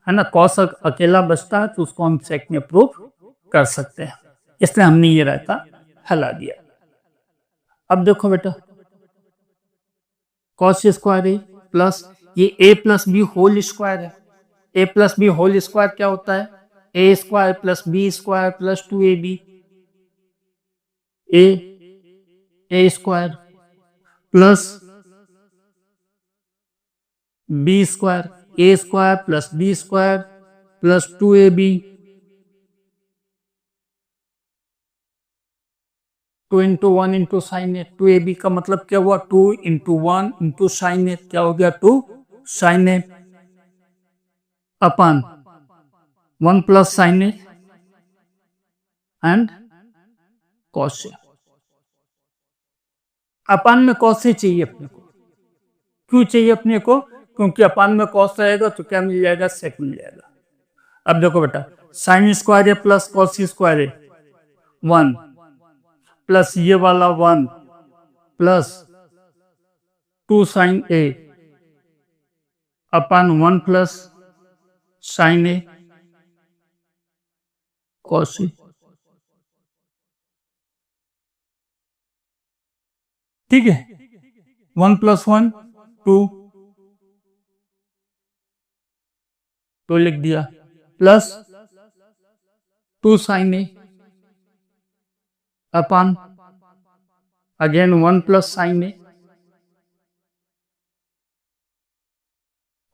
है ना। कॉस अकेला बचता है तो उसको हम सेक में प्रूव कर सकते हैं, इसलिए हमने ये रायता हिला दिया। अब देखो बेटा कॉस स्क्वायर ए प्लस ये A plus B whole square है। A plus B whole square क्या होता है? A square plus B square plus 2ab। A square plus B square, A square plus B square plus 2ab। 2 into 1 into sine A. 2ab का मतलब क्या हुआ? 2 into 1 into sine A. क्या हो गया? 2 sine A upon 1 plus sine A and cos A. Upon में cos ए चाहिए अपने को। क्यों चाहिए अपने को? क्योंकि अपान में कॉस रहेगा तो क्या मिल जाएगा? सेक मिल जाएगा। अब देखो बेटा साइन स्क्वायर ए प्लस कॉस स्क्वायर ए 1 प्लस ये वाला 1 plus 2 sine A upon 1 plus sine A cos ए। ठीक है, 1 प्लस 1 2 तो लिख दिया plus 2 sine A upon again 1 plus sine A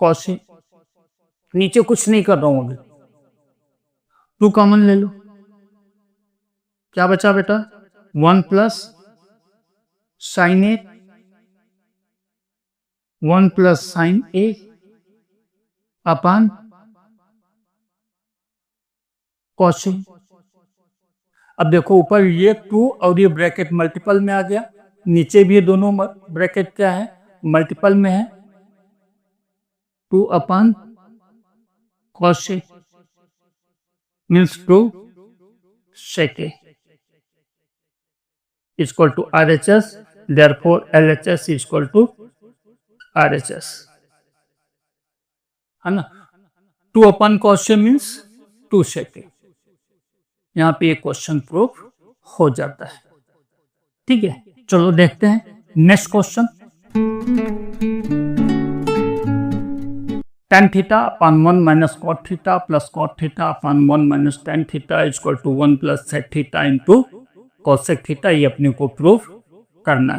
cos ए। नीचे कुछ नहीं कर रहा हूं अभी, 2 कॉमन ले लो। क्या बचा बेटा? 1 plus sine A 1 plus sine A upon cos ए। अब देखो ऊपर ये 2 और ये ब्रैकेट मल्टीपल में आ गया, नीचे भी दोनों ब्रैकेट क्या है? मल्टीपल में है। 2 upon cos A means 2 sec A is equal to RHS, therefore LHS is equal to RHS, है ना? 2 अपन cos A means 2 sec A। यहाँ पे एक क्वेश्चन प्रूफ हो जाता है। ठीक है, चलो देखते हैं next question. tan theta upon 1 minus cot theta plus cot theta upon 1 minus tan theta is equal to 1 plus sec theta into cosec theta. ये अपने को प्रूफ करना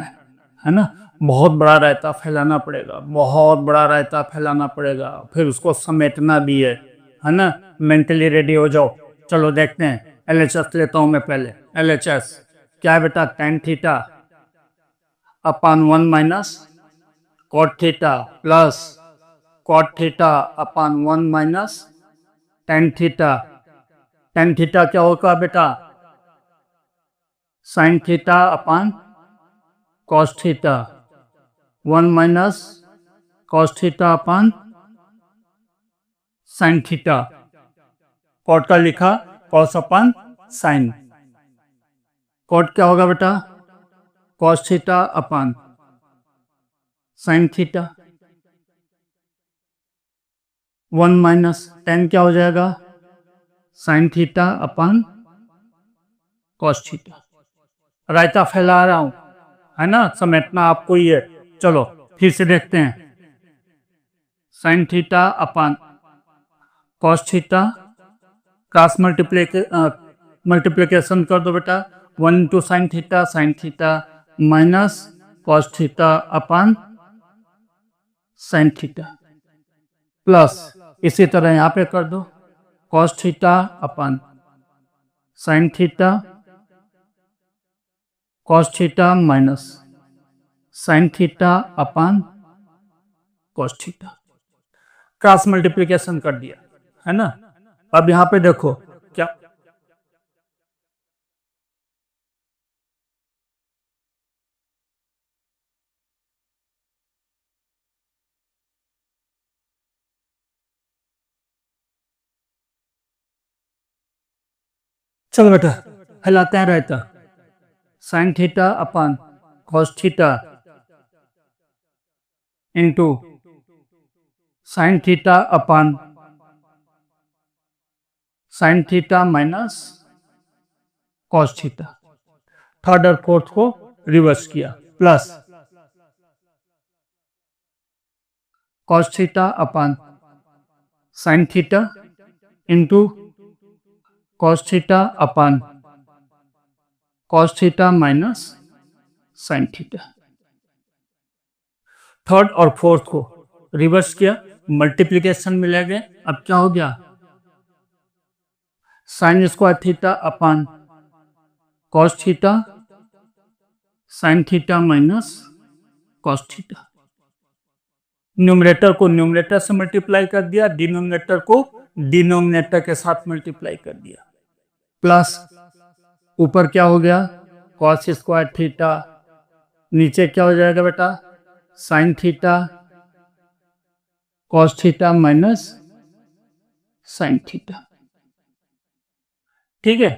है ना? बहुत बड़ा रायता फैलाना पड़ेगा, बहुत बड़ा रायता फैलाना पड़ेगा, फिर उसको समेटना भी है ना? मेंटली रेडी हो जाओ। चलो देखते हैं। LHS लेता हूं मैं पहले। LHS क्या है बेटा? tan theta upon 1 minus cot theta plus cot theta upon 1 minus tan theta. tan theta क्या होगा बेटा? Sine theta upon cos theta 1 minus cos theta upon sine theta. Cot का लिखा कॉस अपन साइन। कॉट क्या होगा बेटा? Cos theta upon sine theta 1 minus tan क्या हो जाएगा? Sine theta upon cos theta. रायता फैला रहा हूं, है ना? समेटना आपको ही है। चलो फिर से देखते हैं। Sine theta upon cos theta cross multiplication कर दो बेटा। 1 into sine theta minus cos theta upon sine theta plus इसी तरह यहाँ पे कर दो cos theta upon sine theta cos theta minus sine theta upon cos theta. Cross multiplication कर दिया, है ना? अब यहाँ पे देखो क्या चलो बेटा हिलाते हैं रायता। Sine theta upon cos theta into sine theta upon sine theta minus cos theta. Third और फोर्थ को रिवर्स किया, plus cos theta upon sine theta into cos theta upon cos theta minus sine theta. Third और fourth को reverse किया, multiplication में ले गए। अब क्या हो गया, sine square theta upon cos theta sine theta minus cos theta. Numerator को न्यूमरेटर से मल्टीप्लाई कर दिया, डिनोमिनेटर को डिनोमिनेटर के साथ मल्टीप्लाई कर दिया, प्लस ऊपर क्या हो गया, कॉस स्क्वायर थीटा, नीचे क्या हो जाएगा बेटा, sine theta cos theta minus sine theta. ठीक है,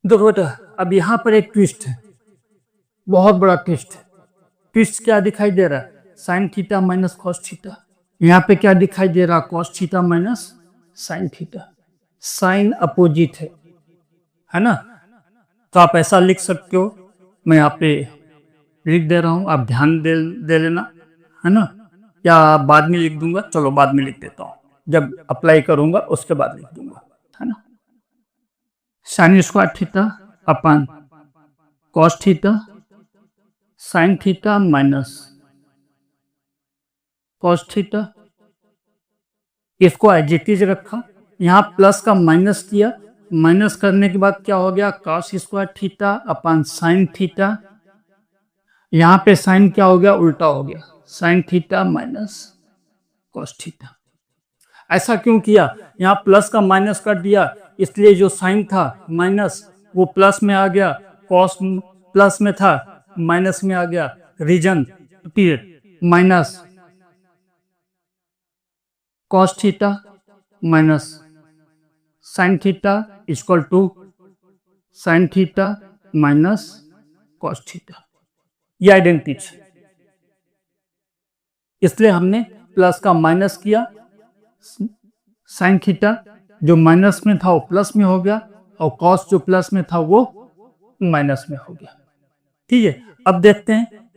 देखो बेटा अब यहां पर एक ट्विस्ट है, बहुत बड़ा ट्विस्ट है। ट्विस्ट क्या दिखाई दे रहा है, sine theta minus cos theta. यहाँ पे क्या दिखाई दे रहा, cos theta minus sine theta. Sine opposite है ना, तो आप ऐसा लिख सकते हो, मैं यहाँ पे लिख दे रहा हूँ, आप ध्यान दे लेना, है ना, या बाद में लिख दूंगा, चलो बाद में लिख देता हूँ, जब अप्लाई करूंगा उसके बाद लिख दूंगा, है ना। Sine square theta upon cos theta sine theta minus cos theta, इसको एडजेक्टिव रखा, यहाँ प्लस का माइनस किया, माइनस करने के बाद क्या हो गया, cos square theta upon sine theta. यहाँ पे साइन क्या हो गया, उल्टा हो गया, sign theta minus cos theta. ऐसा क्यों किया, यहाँ प्लस का माइनस कर दिया, इसलिए जो साइन था माइनस वो प्लस में आ गया, कॉस प्लस में था माइनस में आ गया, reason period minus cos theta minus sine theta equal to sine theta minus cos theta. ये आइडेंटिटी है, इसलिए हमने प्लस का माइनस किया, साइन थीटा जो माइनस में था वो प्लस में हो गया, और कॉस जो प्लस में था वो माइनस में हो गया। ठीक है, अब देखते हैं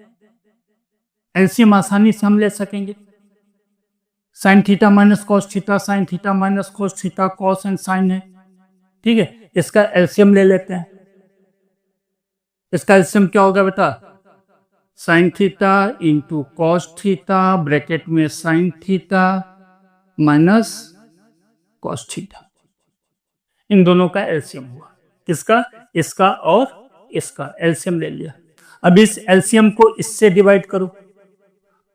एलसीएम आसानी से हम ले सकेंगे। Sine theta minus cos theta, sine theta minus cos theta, cos and sine है। ठीक है, इसका एलसीएम ले लेते हैं। इसका एलसीएम क्या होगा बेटा, sine theta into cos theta bracket में sine theta minus cos theta, इन दोनों का एलसीएम हुआ। किसका, इसका और इसका एलसीएम ले लिया। अब इस एलसीएम को इससे डिवाइड करो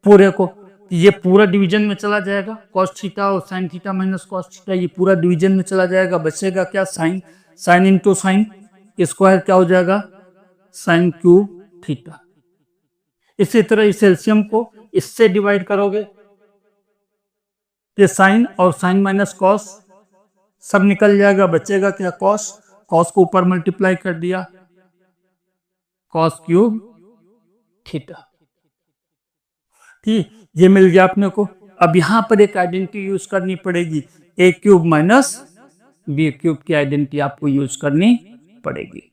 पूरे को, ये पूरा डिवीजन में चला जाएगा, कॉस थीटा और sine theta minus cos theta, ये पूरा डिवीजन में चला जाएगा, बचेगा क्या, sine, sine into sine square क्या हो जाएगा, साइन क्यूब थीटा। इसी तरह इस एलसीएम को इससे डिवाइड करोगे, ये साइन और साइन माइनस कॉस सब निकल जाएगा, बचेगा क्या, कॉस, कॉस को ऊपर मल्टीप्लाई कर दिया, कॉस क्यूब थीटा। ठीक, ये मिल गया अपने को। अब यहां पर एक आइडेंटिटी यूज करनी पड़ेगी, a cube minus b cube की आइडेंटिटी आपको यूज करनी पड़ेगी।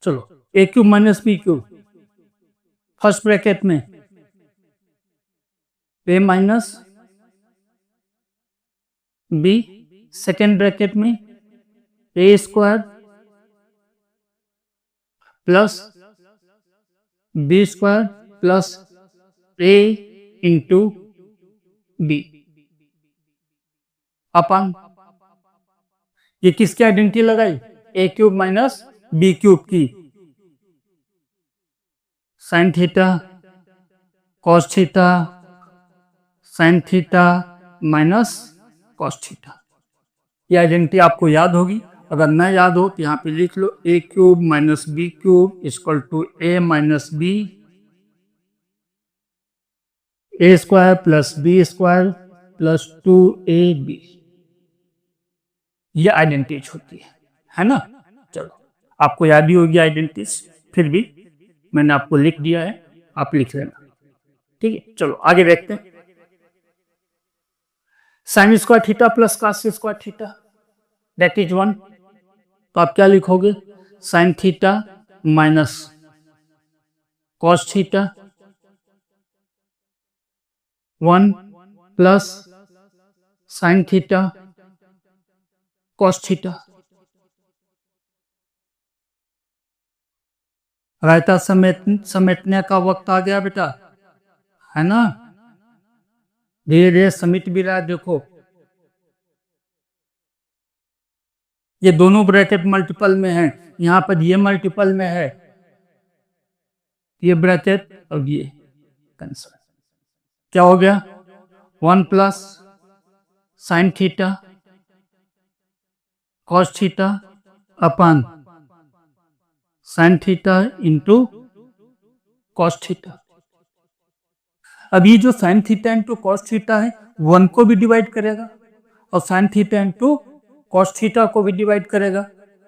चलो, a cube minus b cube, first bracket में a minus b, second bracket में a square plus B square plus a into b अपन, ये किसकी आइडेंटिटी लगाई, a cube minus b cube की, sine theta cos theta sine theta minus cos theta. ये identity आपको याद होगी, अगर न याद हो तो यहाँ पे लिख लो, a cube minus b cube equal to a minus B, A square plus B square plus 2ab। ये आइडेंटिटीज होती है ना। चलो आपको याद ही होगी आइडेंटिटीज, फिर भी मैंने आपको लिख दिया है, आप लिख लेना। ठीक है, चलो आगे देखते हैं। Sine square theta plus cos square theta that is 1। तो आप क्या लिखोगे, sine theta minus cos theta 1 plus sine theta cos theta. रायता समेटने का वक्त आ गया बेटा, है ना। धीरे धीरे समेट भी रहा है। देखो ये दोनों ब्रैकेट मल्टीपल में है, यहां पर ये मल्टीपल में है, ये ब्रैकेट और ये कैंसल। क्या हो गया, 1 plus sine theta cos theta upon sine theta into cos theta. अब ये जो sine theta into cos theta है 1 को भी डिवाइड करेगा और sine theta into cos theta को भी डिवाइड करेगा,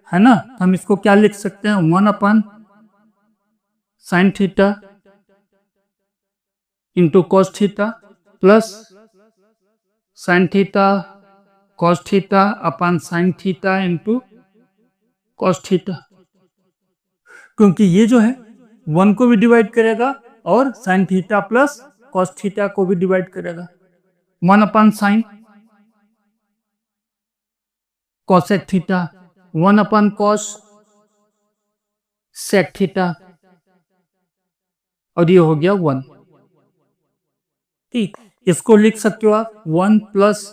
है ना। हम इसको क्या लिख सकते हैं, 1 upon sine theta into cos theta plus sine theta cos theta upon sine theta into cos theta. क्योंकि ये जो है 1 को भी डिवाइड करेगा और sine theta plus cos theta को भी डिवाइड करेगा। 1 upon sign cosec theta, 1 upon cos sec theta, और ये हो गया 1। ठीक, इसको लिख सकते हो आप 1 प्लस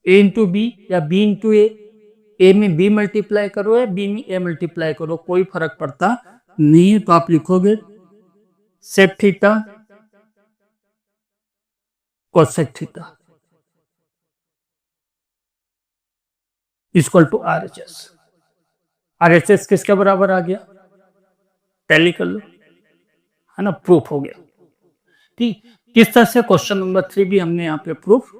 ए इंटू बी या बी इंटू ए में बी मल्टीप्लाई करो या बी में ए मल्टीप्लाई करो, कोई फर्क पड़ता नहीं है। तो आप लिखोगे sec theta cosec theta equal to RHS। RHS किसके बराबर आ गया, टैली कर लो, है ना, प्रूफ हो गया। ठीक, किस तरह से क्वेश्चन नंबर 3 भी हमने यहाँ पे प्रूफ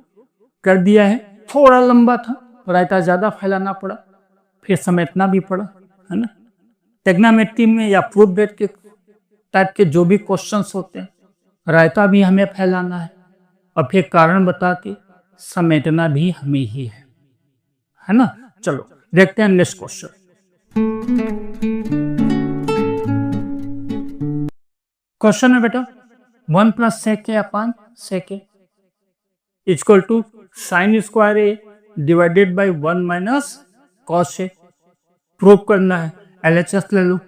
कर दिया है। थोड़ा लंबा था, रायता ज्यादा फैलाना पड़ा, फिर समेटना भी पड़ा, है ना। टेग्नामेट्री में या प्रूफ बेट के टाइप के जो भी क्वेश्चंस होते हैं, रायता भी हमें फैलाना है और फिर कारण बता के समेटना भी हमें ही है ना। चलो देखते हैं नेक्स्ट क्वेश्चन। क्वेश्चन है बेटा 1 plus sec A upon sec A equal to sine square A divided by 1 minus cos A. Prove करना है, LHS ले लो।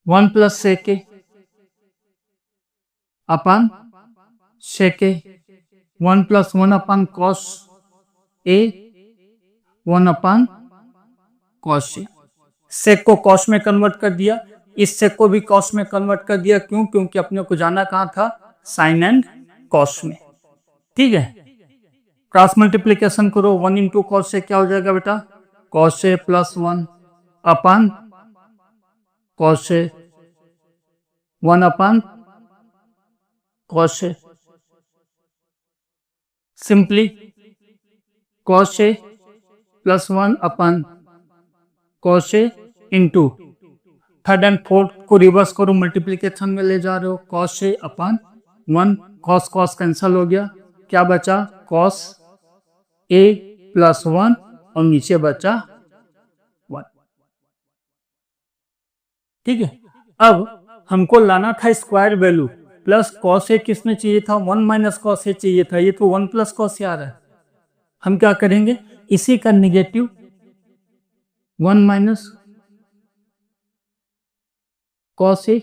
1 plus sec A upon sec A, 1 plus 1 upon cos A, 1 upon cos A. Sec को cos में convert कर दिया, इस सेक को भी कॉस में कन्वर्ट कर दिया। क्यों, क्योंकि अपने को जाना कहाँ था, साइन एंड कॉस में। ठीक है, क्रॉस मल्टीप्लीकेशन करो, 1 इंटू कॉस ए क्या हो जाएगा बेटा, cos A plus 1 upon cos A, 1 upon cos A. Simply cos A plus 1 upon cos A into third and fourth को रिवर्स करो, मल्टीप्लीकेशन में ले जा रहे हो, cos A upon 1, cos cos cancel हो गया, क्या बचा, कॉस ए प्लस 1 और नीचे बचा 1। ठीक है, अब हमको लाना था स्क्वायर वैल्यू, प्लस कॉस ए किसमें चाहिए था, 1 माइनस कॉस ए चाहिए था, ये तो 1 प्लस कॉस ए आ रहा है। हम क्या करेंगे, इसी का निगेटिव 1 माइनस कॉस ए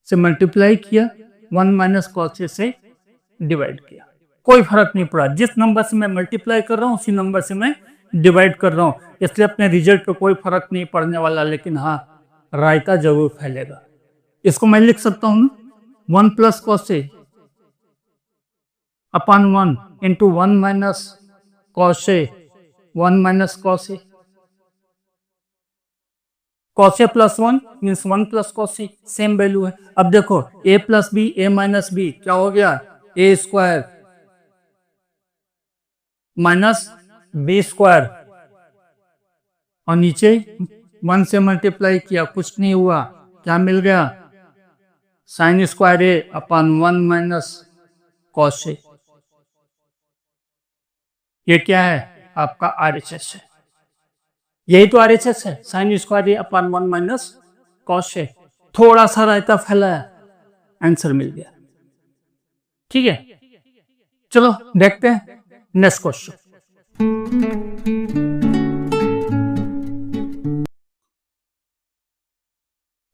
से मल्टीप्लाई किया, 1 माइनस कॉस ए से डिवाइड किया, कोई फर्क नहीं पड़ा। जिस नंबर से मैं मल्टीप्लाई कर रहा हूं उसी नंबर से मैं डिवाइड कर रहा हूं, इसलिए अपने रिजल्ट पे कोई फर्क नहीं पड़ने वाला। लेकिन हाँ, रायता जरूर फैलेगा। इसको मैं लिख सकता हूं 1 plus cos A upon 1 into 1 minus cos A, 1 minus cos A. Cos A plus 1 means 1 plus cos A, same value है। अब देखो a plus B, A minus B क्या हो गया, A square minus B square, और नीचे 1 से multiply किया, कुछ नहीं हुआ, क्या मिल गया? Sine square A upon 1 minus cos ए। ये क्या है? आपका आरएचएस है। यही तो आरएचएस है, sine square A upon 1 minus cos ए। थोड़ा सा रायता फैलाया, आंसर मिल गया। ठीक है, चलो देखते हैं नेक्स्ट क्वेश्चन।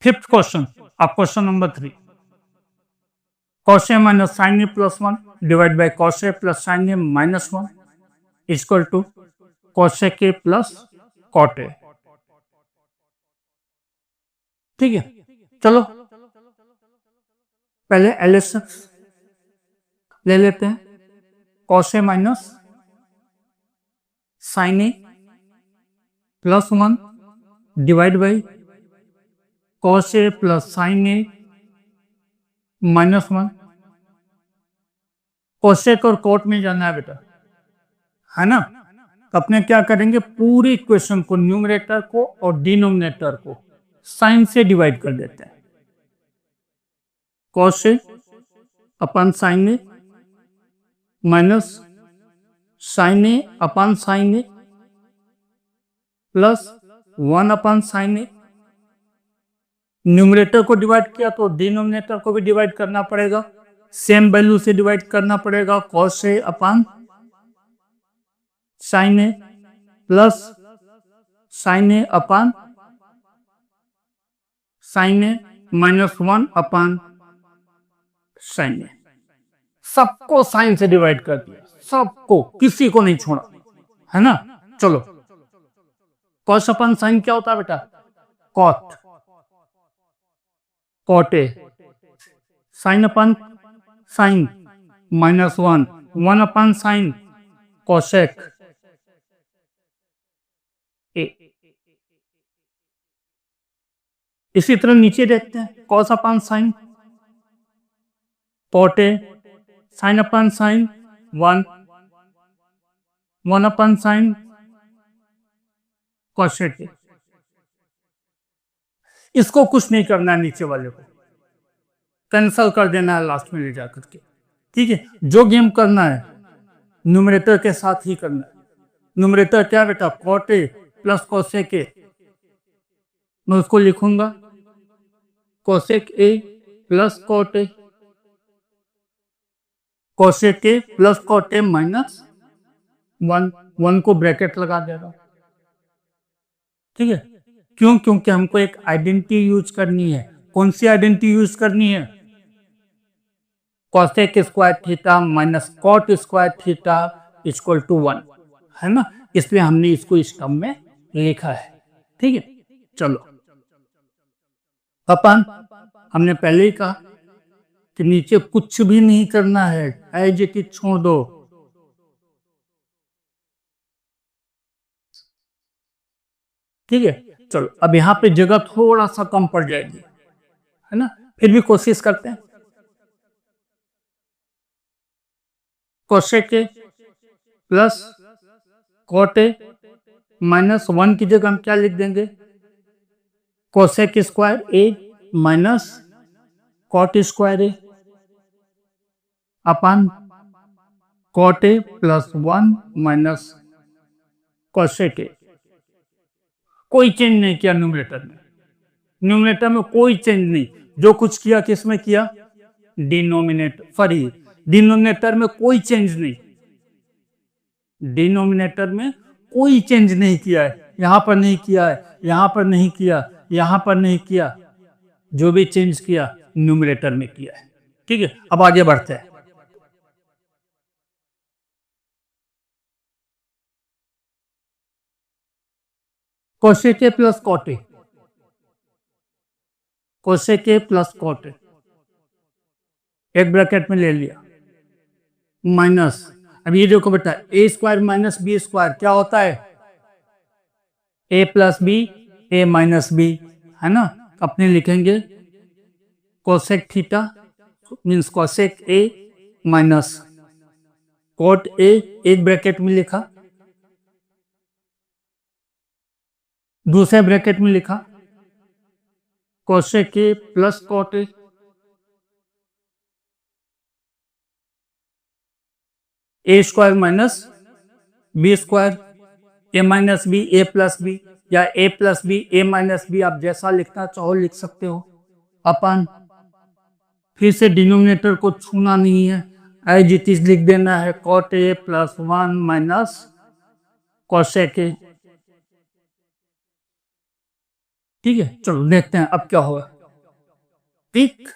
फिफ्थ क्वेश्चन, अब question number 3। cos a minus sin a plus 1 divided by cos a plus sin a minus 1 is equal to cosec a plus cot a। ठीक है, चलो पहले एलएचएस ले लेते हैं। cos a minus sin a plus 1 divide by cos a plus sin a minus 1। Cosec और coat में जाना है बेटा, है ना? तो अपने क्या करेंगे, पूरी इक्वेशन को, न्यूमरेटर को और डिनोमिनेटर को साइन से डिवाइड कर देते हैं। cos a upon sine A minus sine A upon sine A plus 1 upon sine A. Numerator को डिवाइड किया तो डिनोमिनेटर को भी डिवाइड करना पड़ेगा, सेम वैल्यू से डिवाइड करना पड़ेगा। cos a upon sine A plus sine A upon sine A minus 1 upon sine a. सबको साइन से डिवाइड कर दिया, सबको, किसी को नहीं छोड़ा, है ना? चलो, cos अपन साइन क्या होता है बेटा? Cot, cot A. Sine upon sine minus 1, 1 upon sine cosec A. इसी तरह नीचे देखते हैं, cos upon sine cot A, sine upon sine 1, 1 upon sine cosec A. इसको कुछ नहीं करना है, नीचे वाले को कैंसल कर देना है लास्ट में ले जाकर के। ठीक है, जो गेम करना है न्यूमरेटर के साथ ही करना है। न्यूमरेटर क्या बेटा? Cot A plus cosec A. मैं उसको लिखूंगा cosec A plus cot A, cosec A plus cot A minus 1, 1 को ब्रैकेट लगा दे रहा हूं। ठीक है, क्यों? क्योंकि हमको एक आइडेंटिटी यूज करनी है। कौन सी आइडेंटिटी यूज करनी है? Cosec square theta minus cot square theta equal to 1, है ना? इसलिए हमने इसको इस टर्म में लिखा है। ठीक है, चलो अपन हमने पहले ही कहा कि नीचे कुछ भी नहीं करना है, एज इट इज छोड़ दो। ठीक है, चलो अब यहां पे जगह थोड़ा सा कम पड़ जाएगी, है ना? फिर भी कोशिश करते हैं। Cosec A plus cot A minus 1 की जगह हम क्या लिख देंगे? Cosec square A minus cot square A upon cot A plus 1 minus cosec A. कोई चेंज नहीं किया न्यूमरेटर में, न्यूमरेटर में कोई चेंज नहीं। जो कुछ किया किसमें किया? डिनोमिनेटर में कोई चेंज नहीं, डिनोमिनेटर में कोई चेंज नहीं किया है। यहां पर नहीं किया है, यहां पर नहीं किया, यहां पर नहीं किया। जो भी चेंज किया न्यूमरेटर में किया है। ठीक है, अब आगे बढ़ते हैं। Cosec A plus cot A, cosec A plus cot A एक ब्रैकेट में ले लिया माइनस। अब ये देखो बेटा, A square minus B square क्या होता है? A plus B, A minus B, है ना? अपने लिखेंगे cosec theta means cosec A minus cot A एक ब्रैकेट में लिखा, दूसरे ब्रैकेट में लिखा cosec A plus cot A square minus B square, A minus B A plus B या A plus B A minus B, आप जैसा लिखना चाहो लिख सकते हो। अपन फिर से डिनोमिनेटर को छूना नहीं है, एज इट इज लिख देना है cot A plus 1 minus cosec A. ठीक है, चलो देखते हैं अब क्या होगा। एक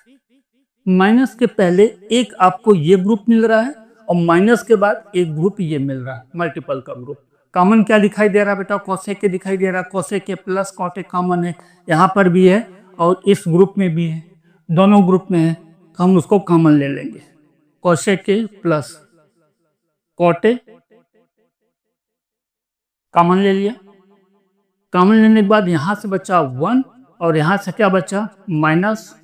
माइनस के पहले एक आपको ये ग्रुप मिल रहा है और माइनस के बाद एक ग्रुप ये मिल रहा है, मल्टीपल का ग्रुप। कॉमन क्या दिखाई दे रहा है बेटा? कोसेक के दिखाई दे रहा है, कोसेक के प्लस कॉट ए कॉमन है, यहाँ पर भी है और इस ग्रुप में भी है, दोनों ग्रुप में है, तो हम उसको कॉमन ले लेंगे। कोसेक के प्लस कॉट ए कॉमन ले लिया। कॉमन लेने के बाद यहां से बचा 1 और यहां से क्या बचा? Minus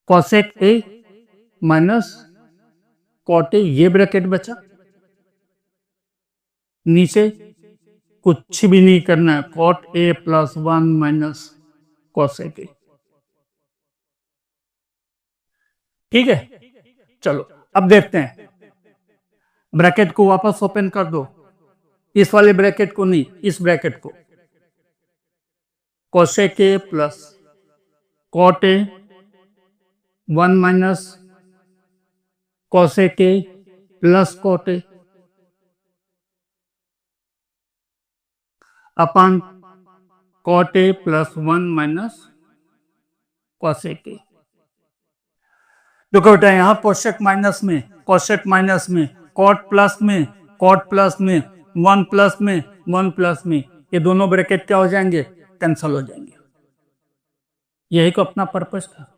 cosec A minus cot A, ये ब्रैकेट बचा। नीचे कुछ भी नहीं करना है, cot A plus 1 minus cosec A. ठीक है, चलो अब देखते हैं। ब्रैकेट को वापस ओपन कर दो, इस वाले ब्रैकेट को नहीं, इस ब्रैकेट को। Cosec A plus cot A 1 minus cosec A plus cot A upon cot A plus 1 minus cosec A. देखो बेटा, यहां कोसेक माइनस में, कोसेक माइनस में, कॉट प्लस में, कॉट प्लस में, 1 प्लस में, 1 प्लस में, ये दोनों ब्रैकेट क्या हो जाएंगे? कैंसल हो जाएंगे। यही तो अपना पर्पस था।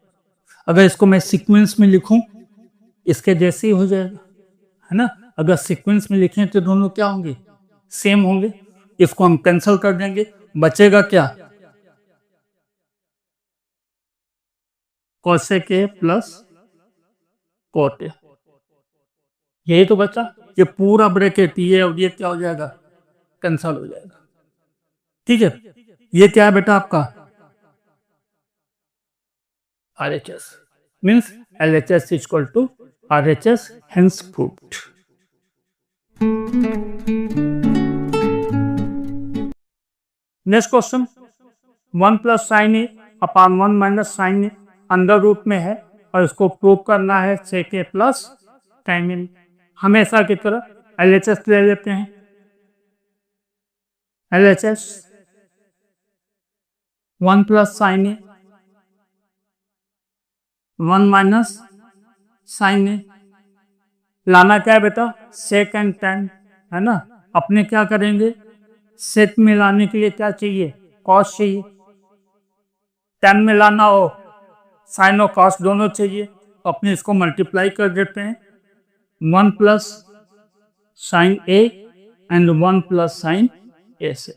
अगर इसको मैं सीक्वेंस में लिखूं, इसके जैसे ही हो जाएगा, है ना। अगर सीक्वेंस में लिखें तो दोनों क्या होंगे? सेम होंगे। इसको हम कैंसिल कर देंगे, बचेगा क्या? Cosec A plus cot A, यही तो बचा। ये पूरा ब्रैकेट ये और ये क्या हो जाएगा? कैंसिल हो जाएगा। ठीक है, ये क्या है बेटा आपका? RHS means LHS equal to RHS, hence proved. Next question, 1 plus sine A upon 1 minus sine A under root में है और इसको प्रूव करना है सेक ए प्लस tan ए। हमेशा की तरह LHS ले लेते हैं। LHS 1 plus sine A 1 minus sine ए, लाना क्या है बेटा? सेक एंड tan, है ना। अपने क्या करेंगे? सेक में लाने के लिए क्या चाहिए? कॉस चाहिए। tan में लाना हो, साइन और कॉस दोनों चाहिए, तो अपने इसको मल्टीप्लाई कर देते हैं। 1 plus sine A and 1 plus sine a से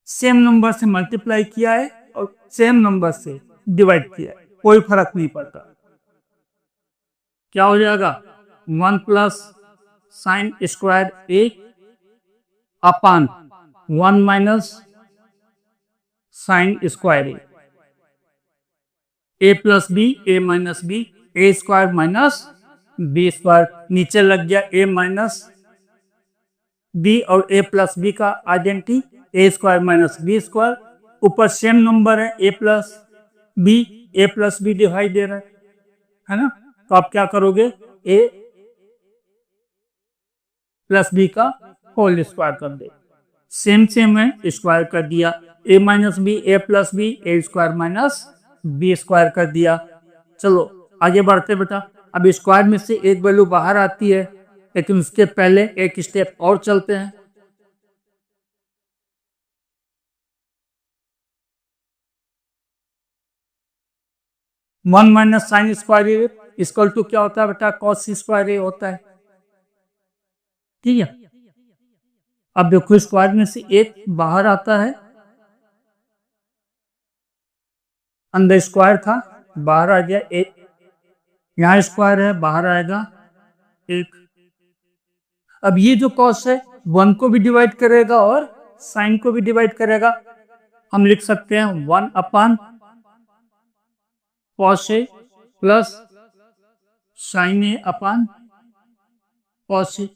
सेम नंबर से मल्टीप्लाई किया है और सेम नंबर से डिवाइड किया है, कोई फर्क नहीं पड़ता। क्या हो जाएगा? 1 plus sine square A upon 1 minus sine square A plus B, A minus B, A square minus B square. नीचे लग गया ए माइनस बी और ए प्लस बी का आइडेंटिटी, ए स्क्वायर माइनस बी स्क्वायर। ऊपर सेम नंबर है ए प्लस बी दिखाई दे रहा है ना। तो आप क्या करोगे? ए प्लस बी का होल स्क्वायर कर दे। सेम है, स्क्वायर कर दिया। ए minus B, A plus B, A square minus B square कर दिया। चलो आगे बढ़ते बेटा। अब स्क्वायर में से एक वैल्यू बाहर आती है, लेकिन उसके पहले एक स्टेप और चलते हैं। One minus sine square A equal to क्या होता है बेटा? कॉस स्क्वायर ए होता है। ठीक है, अब देखो स्क्वायर में से एक बाहर आता है, अंदर स्क्वायर था, बाहर आ गया, यहाँ स्क्वायर है, बाहर आएगा 1। अब ये जो कॉस है 1 को भी डिवाइड करेगा और साइन को भी डिवाइड करेगा। हम लिख सकते हैं 1 upon cos A plus sine A upon cos ए।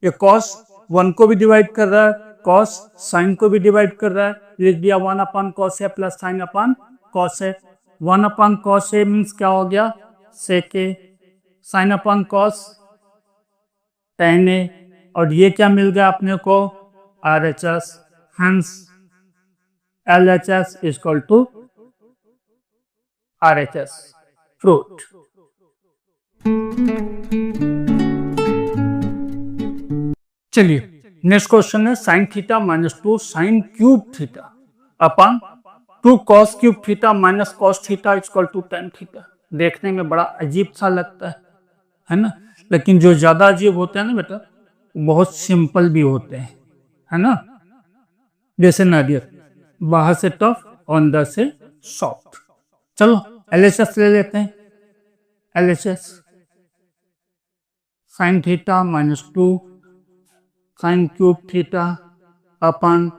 ये कॉस 1 को भी डिवाइड कर रहा है, कॉस साइन को भी डिवाइड कर रहा है, लिख दिया 1 upon cos A plus sign upon cos A. 1 upon cos A means क्या हो गया, सेक ए, साइन अपान कॉस tan ए, और ये क्या मिल गया अपने को, RHS, hence LHS equal to RHS, proved. चलिए नेक्स्ट क्वेश्चन है sine theta minus 2 sine cube theta upon 2 cos cube theta minus cos theta equal to tan theta. देखने में बड़ा अजीब सा लगता है ना, लेकिन जो ज्यादा अजीब होते हैं ना बेटा, बहुत सिंपल भी होते हैं, है ना। जैसे नारियल, बाहर से टफ और अंदर से सॉफ्ट। चलो LHS ले लेते हैं। LHS sine theta minus 2 sine cube theta upon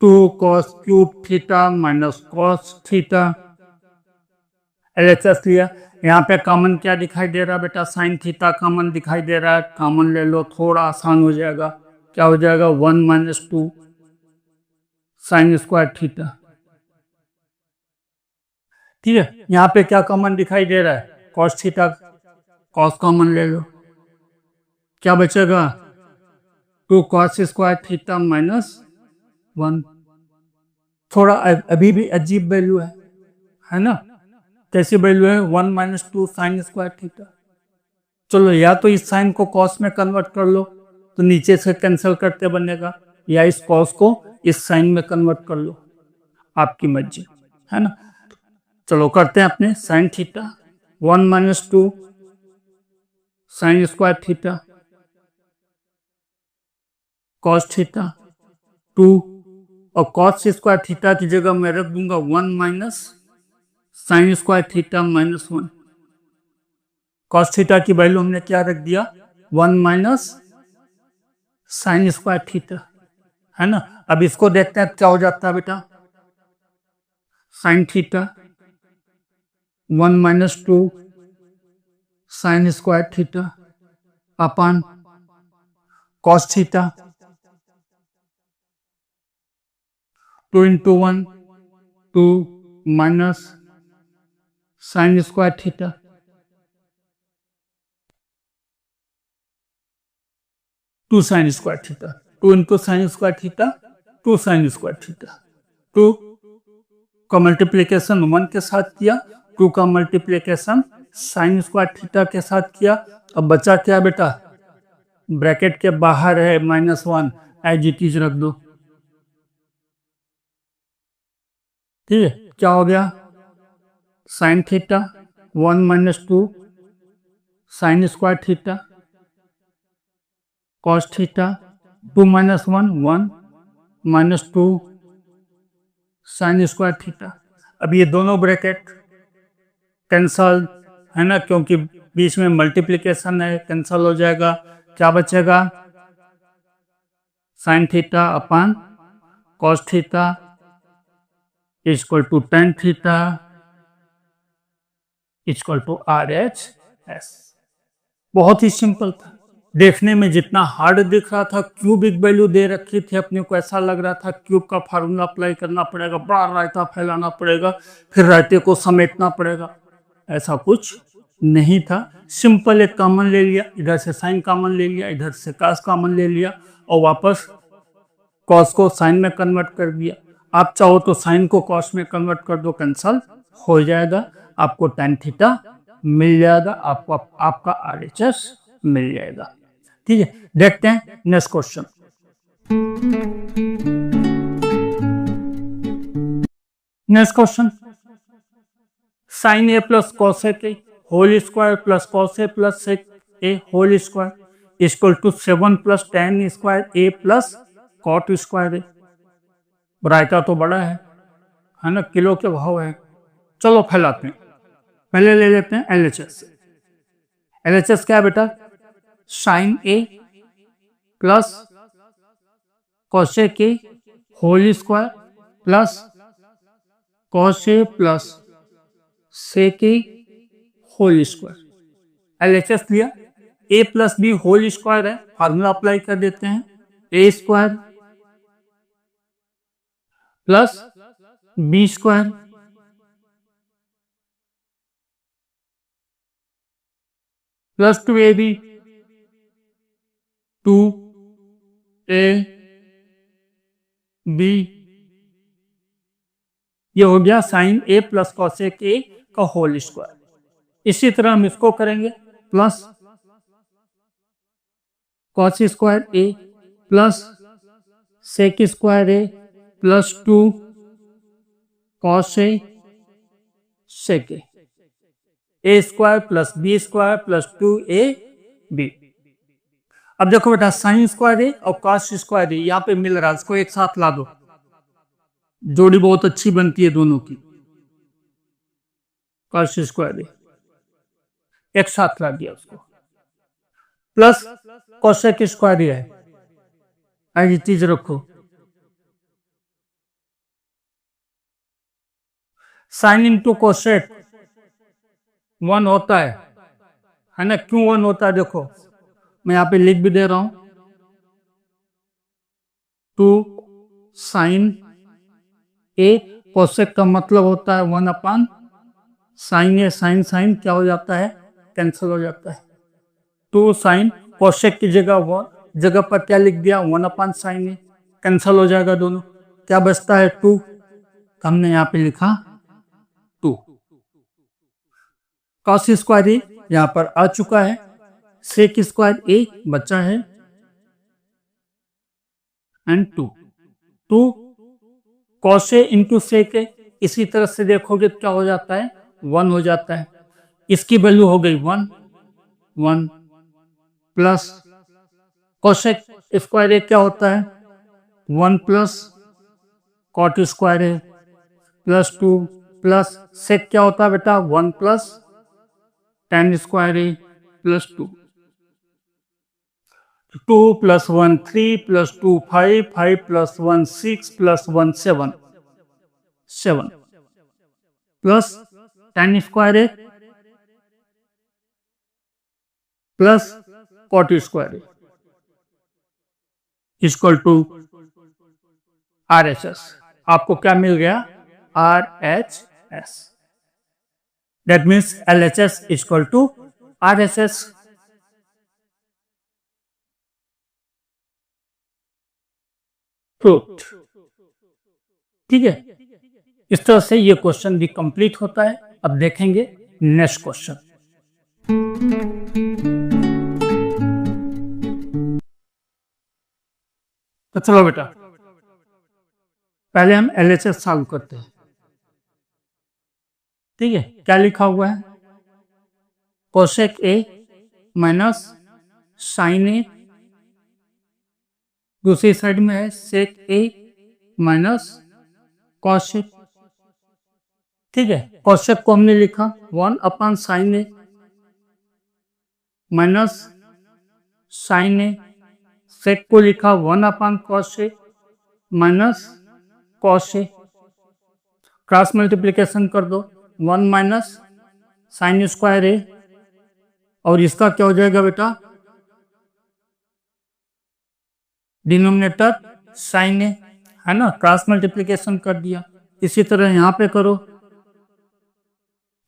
2 cos cube theta minus cos theta. LHS लिया। यहाँ पे कॉमन क्या दिखाई दे रहा है बेटा, साइन थीटा कॉमन दिखाई दे रहा है, कॉमन ले लो, थोड़ा आसान हो जाएगा। क्या हो जाएगा, 1 माइनस 2 साइन स्क्वायर थीटा। ठीक है, यहाँ पे क्या कॉमन दिखाई दे रहा है, कॉस थीटा, कॉस कॉमन ले लो, क्या बचेगा 2 कॉस स्क्वायर थीटा माइनस 1। थोड़ा अभी भी अजीब वैल्यू है ना। कैसी वैल्यू है, 1 माइनस 2 साइन स्क्वायर थीटा। चलो या तो इस साइन को कॉस में कन्वर्ट कर लो तो नीचे से कैंसिल करते बनेगा, या इस कॉस को इस साइन में कन्वर्ट कर लो, आपकी मर्जी, है ना। चलो करते हैं अपने sign theta, 1 minus 2 sine square theta cos theta 2, और कॉस स्क्वायर थीटा की जगह मैं रख दूंगा 1 minus sine square theta minus 1। Cos theta की वैल्यू हमने क्या रख दिया, 1 माइनस साइन स्क्वायर थीटा, है ना। अब इसको देखते हैं क्या हो जाता है बेटा, sine theta 1 minus 2 sine square theta upon cos theta 2 into 1 2 minus sine square theta, two sine square theta, 2 into sine square theta 2 sine square theta. 2 का मल्टीप्लीकेशन 1 के साथ किया, 2 का मल्टीप्लीकेशन साइन स्क्वायर थीटा के साथ किया। अब बचा क्या बेटा, ब्रैकेट के बाहर है -1, एज इट इज रख दो। ठीक है, क्या हो गया, sign theta 1 minus 2 sine square theta cos theta 2 minus 1 1 minus 2 sine square theta. अब ये दोनों ब्रैकेट कैंसल, है ना, क्योंकि बीच में मल्टीप्लिकेशन है, कैंसल हो जाएगा। क्या बचेगा, sine theta upon cos theta equal to tan theta equal to RHS। बहुत ही सिंपल था, देखने में जितना हार्ड दिख रहा था, क्यूबिक वैल्यू दे रखी थी अपने को, ऐसा लग रहा था क्यूब का फार्मूला अप्लाई करना पड़ेगा, बड़ा रायता फैलाना पड़ेगा, फिर रायते को समेटना पड़ेगा। ऐसा कुछ नहीं था, सिंपल एक कॉमन ले लिया, इधर से साइन कॉमन ले लिया, इधर से कॉस कॉमन ले लिया, और वापस कॉस को साइन में कन्वर्ट कर दिया। आप चाहो तो साइन को कॉस में कन्वर्ट कर दो, कैंसल हो जाएगा, आपको tan थीटा मिल जाएगा, आपको आपका RHS मिल जाएगा। ठीक है, देखते हैं next question. Next question, sine A plus cosec a whole square plus cos A plus sec a whole square equal to 7 plus tan square A plus cot square a. रायता तो बड़ा है ना, किलो के भाव है। चलो फैलाते हैं। पहले ले लेते हैं एलएचएस। एलएचएस क्या है बेटा? Sine A plus cosec a whole square plus cos A plus sec a whole square. LHS लिया, a plus B whole square है, फार्मूला अप्लाई कर देते हैं, a square plus B square plus 2ab 2a b, ये हो गया sine A plus cosec a का whole square. इसी तरह हम इसको करेंगे, प्लस कॉस स्क्वायर ए प्लस सेक स्क्वायर ए प्लस 2 कॉस ए सेक ए square plus B square plus 2ab। अब देखो बेटा, साइन स्क्वायर ए और कॉस स्क्वायर ए यहाँ पे मिल रहा है, इसको एक साथ ला दो, जोड़ी बहुत अच्छी बनती है दोनों की। कॉस स्क्वायर ए एक साथ ला दिया उसको, प्लस कोसेक स्क्वायर है, ऐसी चीज रखो। साइन इंटू कोसेक 1 होता है ना? क्यों 1 होता है देखो, मैं यहां पे लिख भी दे रहा हूं, 2 साइन ए कोसेक का मतलब होता है 1 अपान साइन ए। साइन साइन क्या हो जाता है? कैंसिल हो जाता है। 2 साइन कोसेक की जगह पर क्या लिख दिया? 1 अपान साइन ए, कैंसिल हो जाएगा दोनों, क्या बचता है? 2, हमने यहाँ पे लिखा 2। कॉस स्क्वायर ए यहाँ पर आ चुका है, सेक स्क्वायर ए बचा है and 2 cos A into sec a. इसी तरह से देखोगे क्या हो जाता है? 1 हो जाता है। इसकी वैल्यू हो गई 1 प्लस कोसेक स्क्वायर ए क्या होता है? 1 प्लस कॉट स्क्वायर ए प्लस 2 प्लस सेक क्या होता है बेटा? 1 plus tan square A plus 2 plus 1 3 plus 2 5 5 plus 1 6 plus 1 7 plus tan square A plus cot square A equal to RHS। आपको क्या मिल गया? RHS। That means LHS equal to RHS। Proved. ठीक है, इस तरह से ये क्वेश्चन भी कंप्लीट होता है। अब देखेंगे नेक्स्ट क्वेश्चन। तो चलो बेटा, पहले हम LHS सॉल्व करते हैं। ठीक है, क्या लिखा हुआ है? कोसेक ए माइनस साइन ए, दूसरी साइड में है सेक ए माइनस कॉसेक। ठीक है, कॉसेक को हमने लिखा 1 upon sine A minus sine A, sec को लिखा 1 अपान कॉस ए माइनस कॉस ए। क्रॉस मल्टीप्लिकेशन कर दो, 1 माइनस साइन स्क्वायर ए, और इसका क्या हो जाएगा बेटा? डिनोमिनेटर साइन ए, है ना? क्रॉस मल्टीप्लिकेशन कर दिया। इसी तरह यहां पे करो,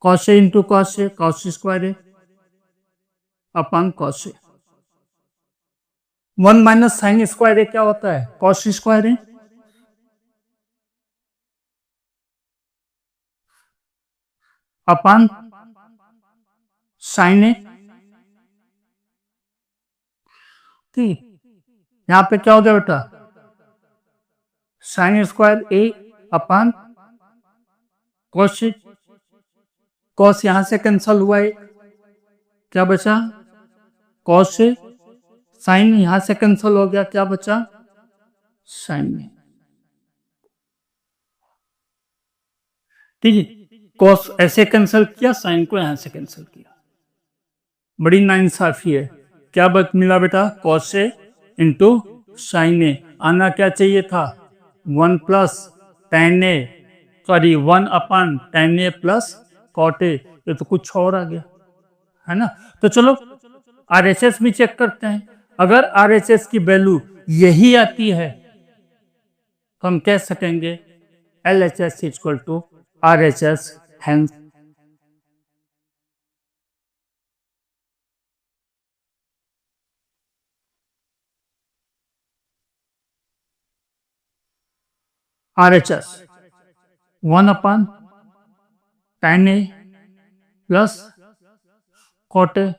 cos A into cos A, cos square A upon cos A. 1 minus sine square ए क्या होता है? कॉस स्क्वायर ए। अपान साइन ए। ठीक, यहां पे क्या हो गया बेटा? Sign square A upon cos A. Cos यहां से कैंसल हुआ है, क्या बचा? Cos A. साइन यहां से कैंसिल हो गया, क्या बचा? साइन में। ठीक है, कॉस ऐसे कैंसिल किया, साइन को यहां से कैंसिल किया। बड़ी नाइंसाफी है। क्या बात मिला बेटा? Cos A into sine A. आना क्या चाहिए था? 1 plus tan A, sorry 1 upon tan A plus cot A. ये तो कुछ और आ गया है ना। तो चलो RHS भी चेक करते हैं। अगर RHS की वैल्यू यही आती है तो हम कह सकेंगे LHS equal to RHS, hence RHS 1 upon tan A plus cot ए।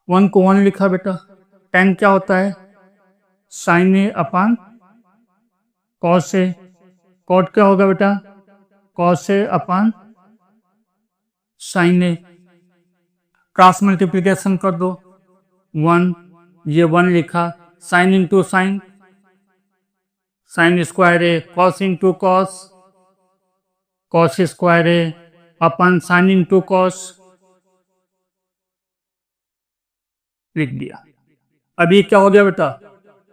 1 को 1 लिखा बेटा। tan क्या होता है? Sine A upon cos a. Cot क्या होगा बेटा? Cos A upon sine a. Cross multiplication कर दो। 1, ये 1 लिखा। Sine into sine, sine square a, cos into cos, cos square A upon sine into cos, लिख दिया। अब ये क्या हो गया बेटा?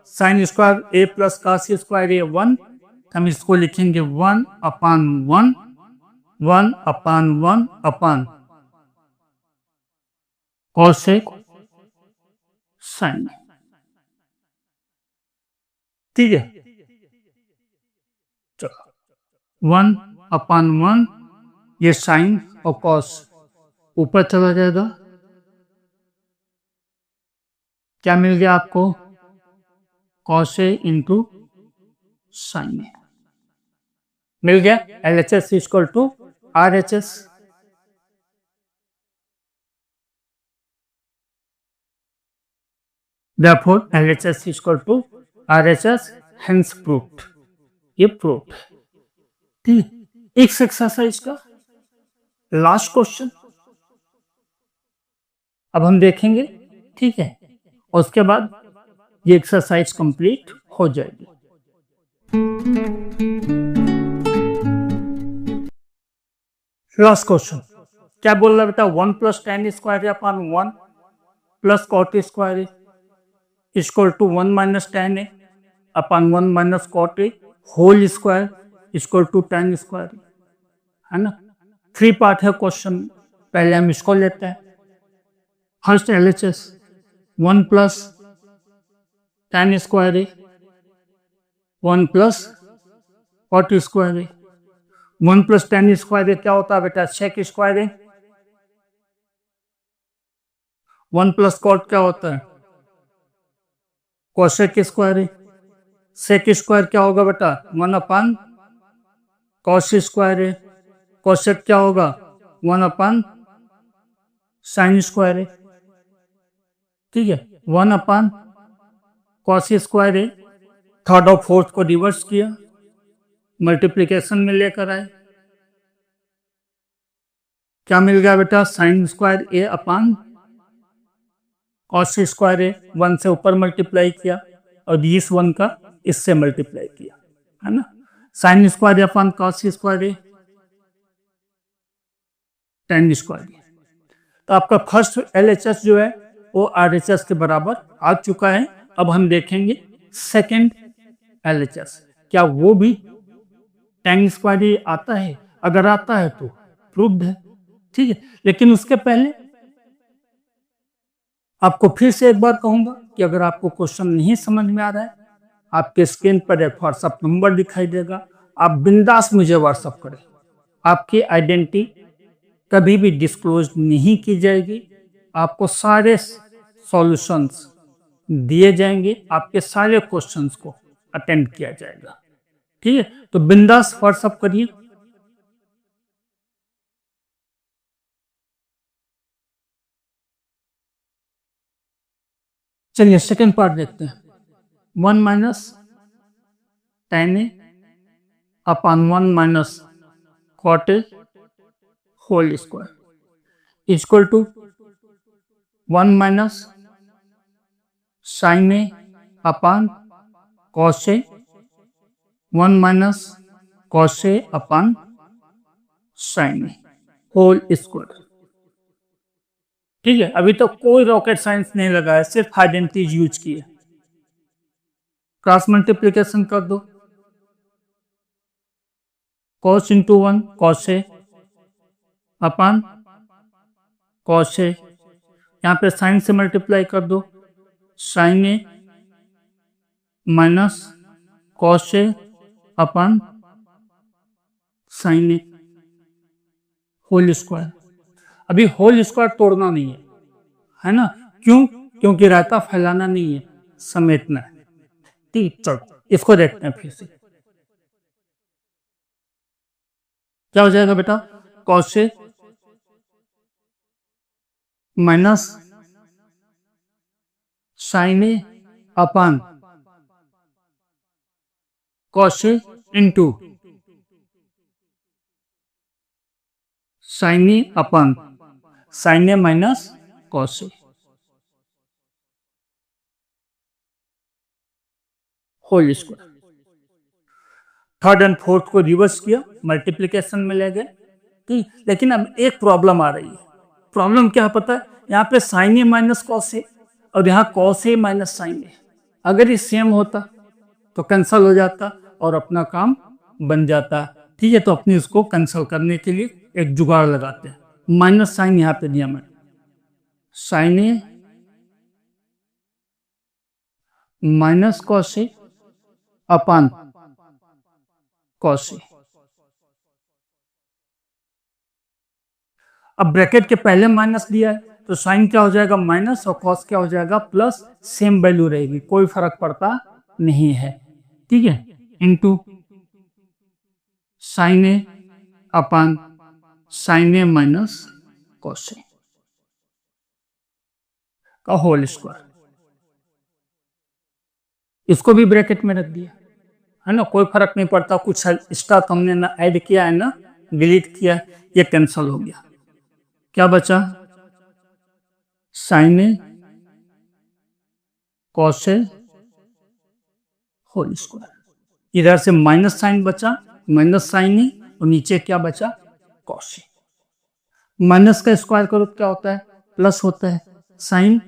साइन स्क्वायर ए प्लस कॉस स्क्वायर ए 1, हम इसको लिखेंगे 1 अपान 1, 1 अपान 1 अपान कॉसेक साइन। ठीक है, चलो 1 अपान 1, ये साइन और कॉस ऊपर चला जाएगा। क्या मिल गया आपको? Cos A into sine A मिल गया। LHS equal to RHS। Therefore LHS equal to RHS, hence proved। ये प्रूफ। ठीक, इस एक्सरसाइज का लास्ट क्वेश्चन अब हम देखेंगे। ठीक है, और उसके बाद ये एक्सरसाइज कंप्लीट हो जाएगी। लास्ट क्वेश्चन क्या बोल रहा है बेटा? 1 plus tan square upon 1 plus cot square equal to 1 minus tan A upon 1 minus cot A whole square equal to tan square, है ना। 3 पार्ट है क्वेश्चन, पहले हम इसको लेते हैं। First LHS 1 plus tan square ए 1 प्लस कॉट स्क्वायर ए। 1 plus tan square ए क्या होता है बेटा? सेक स्क्वायर ए। 1 प्लस कॉट क्या होता है? Cosec square a. Sec square क्या होगा बेटा? 1 upon cos square a. Cosec क्या होगा? 1 अपान साइन स्क्वायर ए। ठीक है, 1 अपान कॉस स्क्वायर ए। थर्ड और फोर्थ को रिवर्स किया, मल्टीप्लिकेशन में लेकर आए। क्या मिल गया बेटा? साइन स्क्वायर ए अपान कॉस स्क्वायर ए। 1 से ऊपर मल्टीप्लाई किया और इस 1 का इससे मल्टीप्लाई किया, है ना। साइन स्क्वायर ए अपान कॉस स्क्वायर ए, टेन स्क्वायर ए। तो आपका फर्स्ट LHS जो है वो RHS के बराबर आ चुका है। अब हम देखेंगे सेकंड LHS, क्या वो भी टेन स्क्वायर ए आता है? अगर आता है तो प्रूव्ड है। ठीक है, लेकिन उसके पहले आपको फिर से एक बार कहूंगा कि अगर आपको क्वेश्चन नहीं समझ में आ रहा है, आपके स्क्रीन पर एक व्हाट्सएप नंबर दिखाई देगा, आप बिंदास मुझे व्हाट्सएप करें। आपकी आइडेंटिटी कभी भी डिस्क्लोज नहीं की जाएगी। आपको सारे सॉल्यूशंस दिए जाएंगे, आपके सारे क्वेश्चंस को अटेम्प्ट किया जाएगा। ठीक है, तो बिंदास व्हाट्सएप करिए। चलिए सेकंड पार्ट देखते हैं। 1 minus tan A upon 1 minus cot A whole square equal to 1 minus sine A upon cos A, 1 minus cos A upon sine A whole square. ठीक है, अभी तो कोई रॉकेट साइंस नहीं लगाया, सिर्फ आइडेंटिटीज यूज किए। क्रॉस मल्टीप्लीकेशन कर दो, cos इंटू 1 cos ए अपन cos ए, यहाँ पे साइन से मल्टीप्लाई कर दो, sign A minus cos A upon sine A whole square. अभी होल स्क्वायर तोड़ना नहीं है ना, क्यों? क्योंकि रायता फैलाना नहीं है, समेटना है। ठीक, चलो इसको देखते हैं फिर से। क्या हो जाएगा बेटा? cos A minus sine A upon cos A into sine A upon sine A minus cos A whole square. Third and fourth को रिवर्स किया, मल्टीप्लिकेशन में ले गए। ठीक, लेकिन अब एक प्रॉब्लम आ रही है। प्रॉब्लम क्या है पता है? यहाँ पे साइन ए माइनस कॉस ए और यहाँ कॉस ए माइनस साइन ए, अगर ये सेम होता तो कैंसल हो जाता और अपना काम बन जाता। ठीक है, तो अपने इसको कैंसल करने के लिए एक जुगाड़ लगाते हैं। माइनस साइन यहाँ पे दिया मैंने, साइन ए माइनस कॉस ए अपन कॉस ए। अब ब्रैकेट के पहले माइनस दिया है तो साइन क्या हो जाएगा? माइनस, और कॉस क्या हो जाएगा? प्लस। सेम वैल्यू रहेगी, कोई फर्क पड़ता नहीं है। ठीक है, इनटू साइन ए अपन साइन ए माइनस कॉस ए का होल स्क्वायर। इसको भी ब्रैकेट में रख दिया है ना, कोई फर्क नहीं पड़ता। कुछ एक्स्ट्रा तो हमने ना ऐड किया है ना डिलीट किया, ये कैंसल हो गया। क्या बचा? Sign A cos A whole square. इधर से माइनस साइन बचा, माइनस साइन ए, और नीचे क्या बचा? Cos A. माइनस का स्क्वायर करो क्या होता है? प्लस होता है। साइन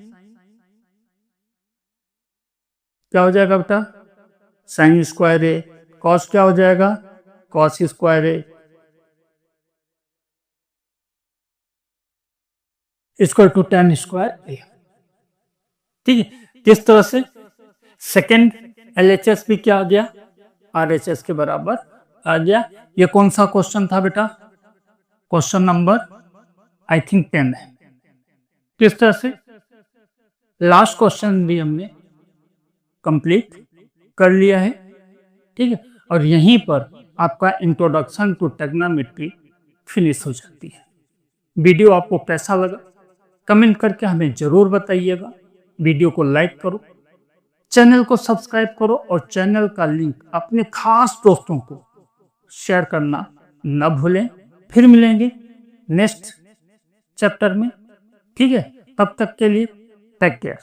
क्या हो जाएगा बेटा? Sign square a. कॉस क्या हो जाएगा? Cos square A equal to tan square ए। ठीक है, किस तरह से सेकेंड LHS भी क्या आ गया? RHS के बराबर आ गया। ये कौन सा क्वेश्चन था बेटा? क्वेश्चन नंबर आई थिंक 10 है। किस तरह से लास्ट क्वेश्चन भी हमने कंप्लीट कर लिया है। ठीक है, और यहीं पर आपका इंट्रोडक्शन टू ट्रिग्नोमेट्री फिनिश हो जाती है। वीडियो आपको कैसा लगा कमेंट करके हमें जरूर बताइएगा। वीडियो को लाइक करो, चैनल को सब्सक्राइब करो, और चैनल का लिंक अपने खास दोस्तों को शेयर करना न भूलें। फिर मिलेंगे नेक्स्ट चैप्टर में। ठीक है, तब तक के लिए टेक केयर।